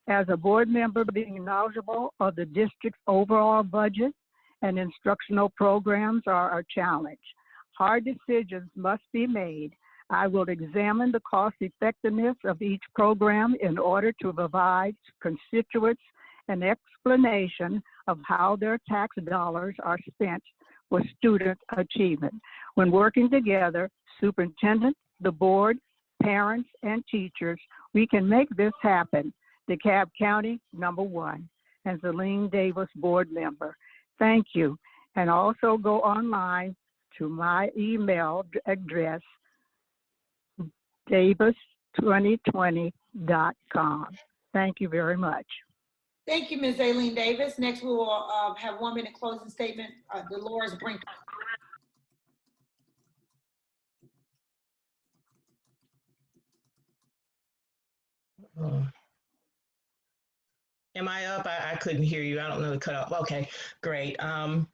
As a board member, being knowledgeable of the district's overall budget and instructional programs are a challenge. Hard decisions must be made. I will examine the cost effectiveness of each program in order to provide constituents an explanation of how their tax dollars are spent for student achievement. When working together, superintendent, the board, parents, and teachers, we can make this happen. DeKalb County, #1, and ZEHLINE Davis, board member. Thank you. And also go online to my email address, davis2020.com. Thank you very much. Thank you, Ms. ZEHLINE Davis. Next, we will have 1-minute closing statement, DELORES Brinkley. Am I up? I couldn't hear you. I don't know the cutoff. Okay, great. I'm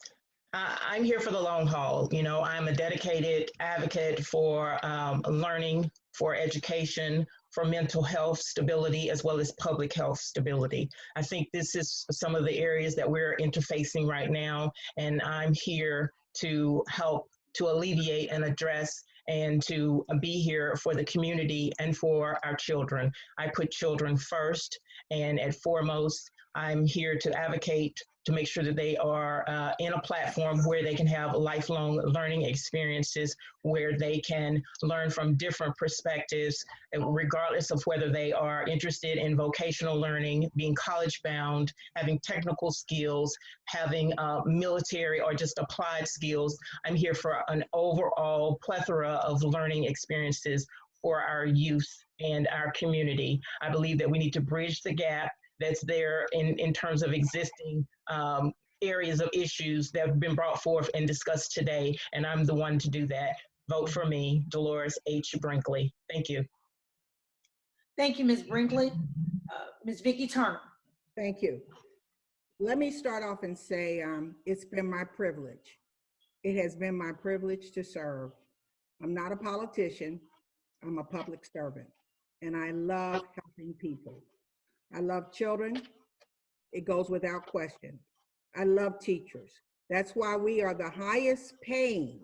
here for the long haul. You know, I'm a dedicated advocate for learning, for education, for mental health stability, as well as public health stability. I think this is some of the areas that we're interfacing right now, and I'm here to help to alleviate and address and to be here for the community and for our children. I put children first and at foremost. I'm here to advocate to make sure that they are in a platform where they can have lifelong learning experiences, where they can learn from different perspectives, regardless of whether they are interested in vocational learning, being college bound, having technical skills, having military or just applied skills. I'm here for an overall plethora of learning experiences for our youth and our community. I believe that we need to bridge the gap that's there in terms of existing areas of issues that have been brought forth and discussed today, and I'm the one to do that. Vote for me, Dolores H. Brinkley. Thank you. Thank you, Ms. Brinkley. Ms. Vickie Turner. Thank you. Let me start off and say it's been my privilege. It has been my privilege to serve. I'm not a politician. I'm a public servant, and I love helping people. I love children. It goes without question. I love teachers. That's why we are the highest paying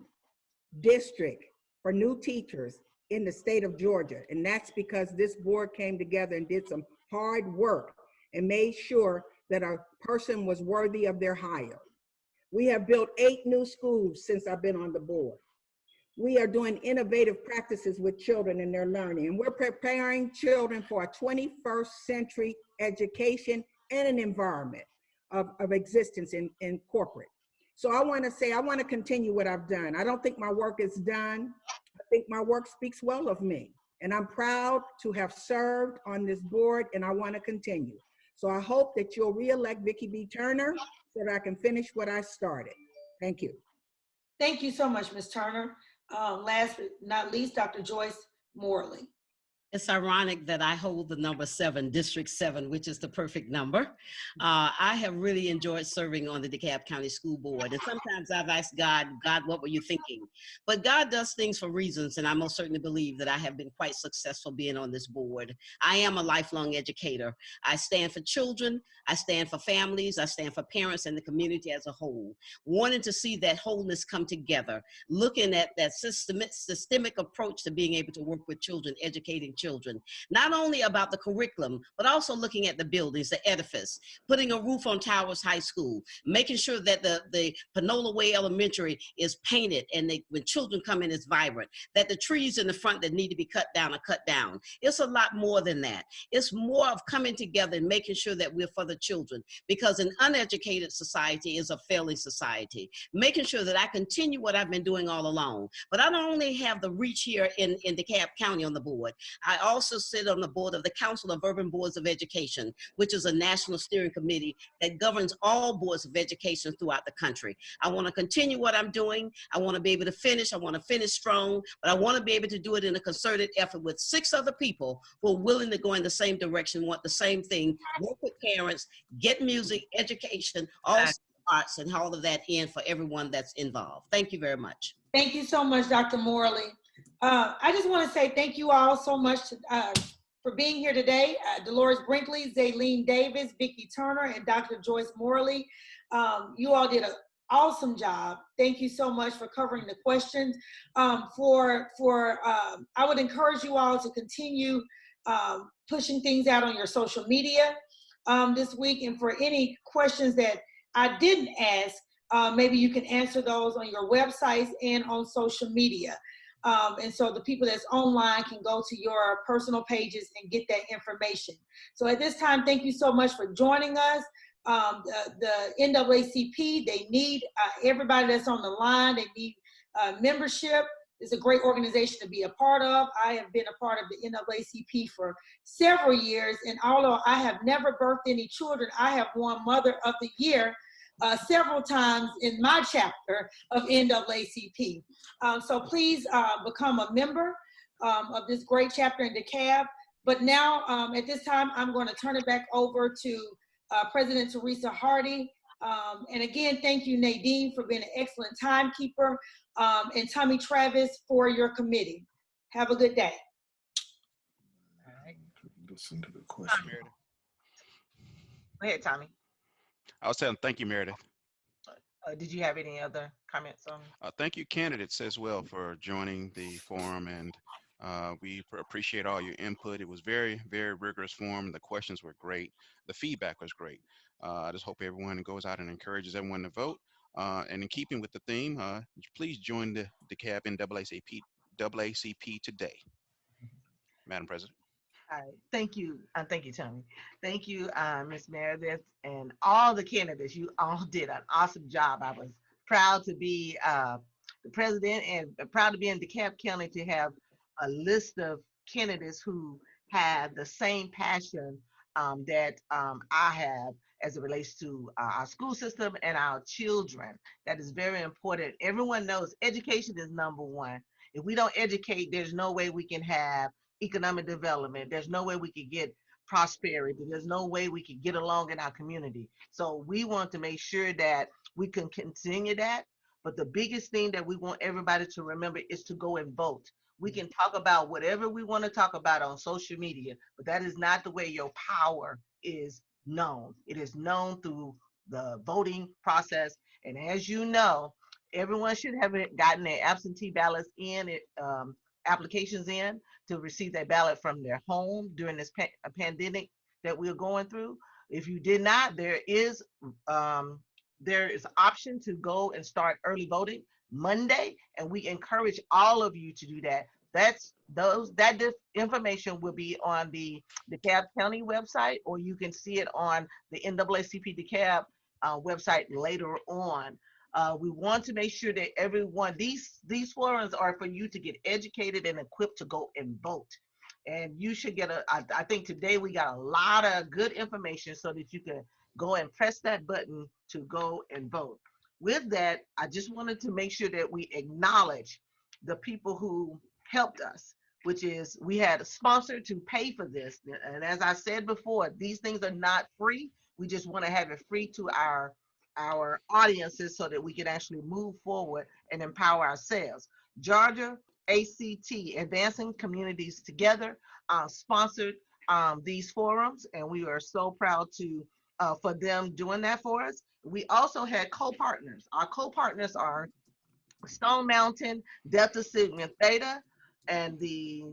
district for new teachers in the state of Georgia. And that's because this board came together and did some hard work and made sure that a person was worthy of their hire. We have built 8 new schools since I've been on the board. We are doing innovative practices with children and their learning, and we're preparing children for a 21st century education and an environment of existence in corporate. So I want to say, I want to continue what I've done. I don't think my work is done. I think my work speaks well of me, and I'm proud to have served on this board, and I want to continue. So I hope that you'll re-elect Vickie B. Turner so that I can finish what I started. Thank you. Thank you so much, Ms. Turner. Last but not least, Dr. Joyce Morley. It's ironic that I hold the number 7, District 7, which is the perfect number. I have really enjoyed serving on the DeKalb County School Board. And sometimes I've asked God, what were you thinking? But God does things for reasons, and I most certainly believe that I have been quite successful being on this board. I am a lifelong educator. I stand for children, I stand for families, I stand for parents and the community as a whole. Wanting to see that wholeness come together, looking at that systemic approach to being able to work with children, educating children, not only about the curriculum, but also looking at the buildings, the edifice, putting a roof on Towers High School, making sure that the Panola Way Elementary is painted and when children come in, it's vibrant, that the trees in the front that need to be cut down are cut down. It's a lot more than that. It's more of coming together and making sure that we're for the children, because an uneducated society is a failing society. Making sure that I continue what I've been doing all along. But I don't only have the reach here in DeKalb County on the board. I also sit on the board of the Council of Urban Boards of Education, which is a national steering committee that governs all boards of education throughout the country. I want to continue what I'm doing. I want to be able to finish. I want to finish strong, but I want to be able to do it in a concerted effort with 6 other people who are willing to go in the same direction, want the same thing, work with parents, get music, education, all arts, and all of that in for everyone that's involved. Thank you very much. Thank you so much, Dr. Morley. I just want to say thank you all so much for being here today. Dolores Brinkley, ZEHLINE Davis, Vickie Turner, and Dr. Joyce Morley. You all did an awesome job. Thank you so much for covering the questions. I would encourage you all to continue pushing things out on your social media this week. And for any questions that I didn't ask, maybe you can answer those on your websites and on social media. And so the people that's online can go to your personal pages and get that information. So at this time, thank you so much for joining us. The NAACP, they need everybody that's on the line. They need membership. It's a great organization to be a part of. I have been a part of the NAACP for several years, and although I have never birthed any children, I have won Mother of the Year several times in my chapter of NAACP. So please become a member of this great chapter in DeKalb. But now, at this time, I'm going to turn it back over to President Teresa Hardy. And again, thank you, Nadine, for being an excellent timekeeper, and Tommy Travis for your committee. Have a good day. All right. Listen to the question. Meredith. Go ahead, Tommy. I was saying thank you, Meredith. Did you have any other comments on? Thank you, candidates, as well, for joining the forum, and we appreciate all your input. It was very, very rigorous forum. The questions were great. The feedback was great. I just hope everyone goes out and encourages everyone to vote. And in keeping with the theme, please join the DECAB NAACP today. Madam President. All right. Thank you. Thank you, Tommy. Thank you, Ms. Meredith, and all the candidates. You all did an awesome job. I was proud to be the president and proud to be in DeKalb County to have a list of candidates who had the same passion that I have as it relates to our school system and our children. That is very important. Everyone knows education is number one. If we don't educate, there's no way we can have economic development. There's no way we could get prosperity. There's no way we could get along in our community. So we want to make sure that we can continue that. But the biggest thing that we want everybody to remember is to go and vote. We can talk about whatever we want to talk about on social media, but that is not the way your power is known. It is known through the voting process. And as you know, everyone should have gotten their absentee ballots in, applications in to receive their ballot from their home during this pandemic that we're going through. If you did not, there is option to go and start early voting Monday, and we encourage all of you to do that. That information will be on the DeKalb County website, or you can see it on the NAACP DeKalb website later on. We want to make sure that everyone, these forums are for you to get educated and equipped to go and vote. And you should get I think today we got a lot of good information so that you can go and press that button to go and vote. With that, I just wanted to make sure that we acknowledge the people who helped us, which is we had a sponsor to pay for this. And as I said before, these things are not free. We just want to have it free to our audiences so that we can actually move forward and empower ourselves. Georgia ACT, Advancing Communities Together, sponsored these forums, and we are so proud to for them doing that for us. We also had co-partners. Our co-partners are Stone Mountain, Delta Sigma Theta, and the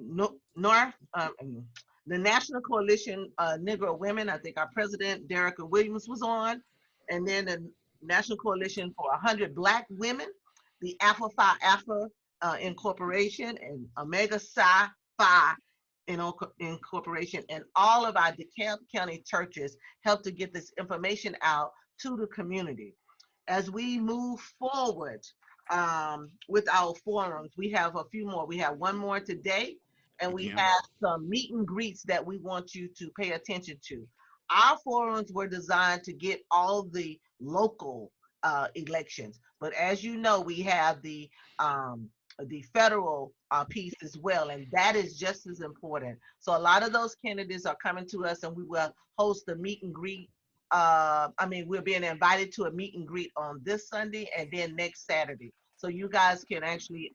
National Coalition Negro Women. I think our president, Derrica Williams, was on. And then the National Coalition for 100 Black Women, the Alpha Phi Alpha Incorporation, and Omega Psi Phi Incorporation, and all of our DeKalb County churches help to get this information out to the community. As we move forward with our forums, we have a few more. We have one more today, and we have some meet and greets that we want you to pay attention to. Our forums were designed to get all the local elections, but as you know, we have the federal piece as well, and that is just as important. So a lot of those candidates are coming to us, and we will host a meet and greet. We're being invited to a meet and greet on this Sunday and then next Saturday. So you guys can actually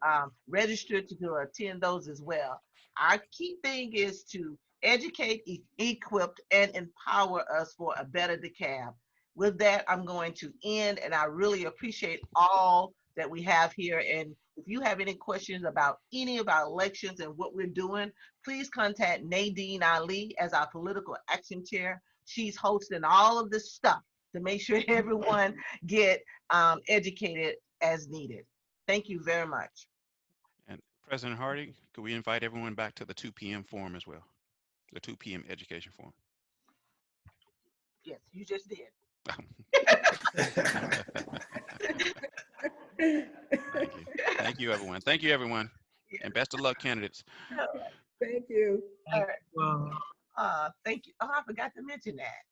register to attend those as well. Our key thing is to educate, equip, and empower us for a better DeKalb. With that, I'm going to end, and I really appreciate all that we have here. And if you have any questions about any of our elections and what we're doing, please contact Nadine Ali as our political action chair. She's hosting all of this stuff to make sure everyone get educated as needed. Thank you very much. And President Hardy, could we invite everyone back to the 2 p.m. forum as well? The 2 p.m. education forum. Yes, you just did. Thank you. Thank you, everyone. Thank you, everyone. And best of luck, candidates. Thank you. All right. Thank you. Oh, I forgot to mention that.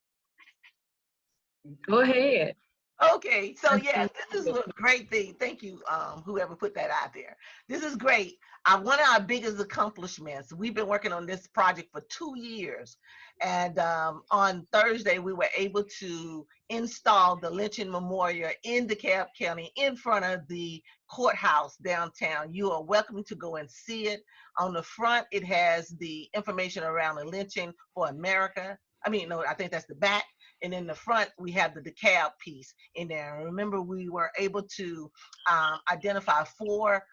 Go ahead. Okay, so yeah, this is a great thing. Thank you, whoever put that out there. This is great. One of our biggest accomplishments, we've been working on this project for 2 years. And on Thursday, we were able to install the Lynching Memorial in DeKalb County in front of the courthouse downtown. You are welcome to go and see it. On the front, it has the information around the lynching for America. I mean, no, I think that's the back. And in the front, we have the DeKalb piece in there. And remember, we were able to identify 4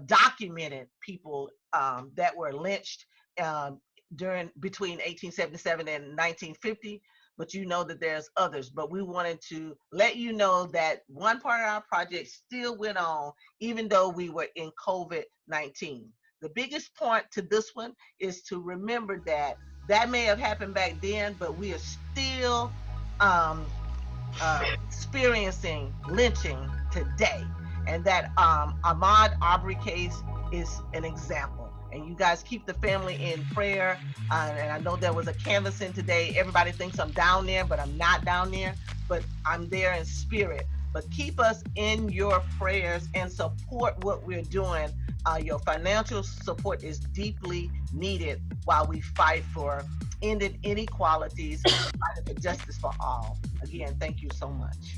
documented people that were lynched between 1877 and 1950. But you know that there's others. But we wanted to let you know that one part of our project still went on, even though we were in COVID-19. The biggest point to this one is to remember that may have happened back then, but we are still experiencing lynching today. And that Ahmaud Arbery case is an example. And you guys keep the family in prayer. And I know there was a canvassing today. Everybody thinks I'm down there, but I'm not down there. But I'm there in spirit. But keep us in your prayers and support what we're doing. Your financial support is deeply needed while we fight for ending inequalities and fighting for justice for all. Again, thank you so much.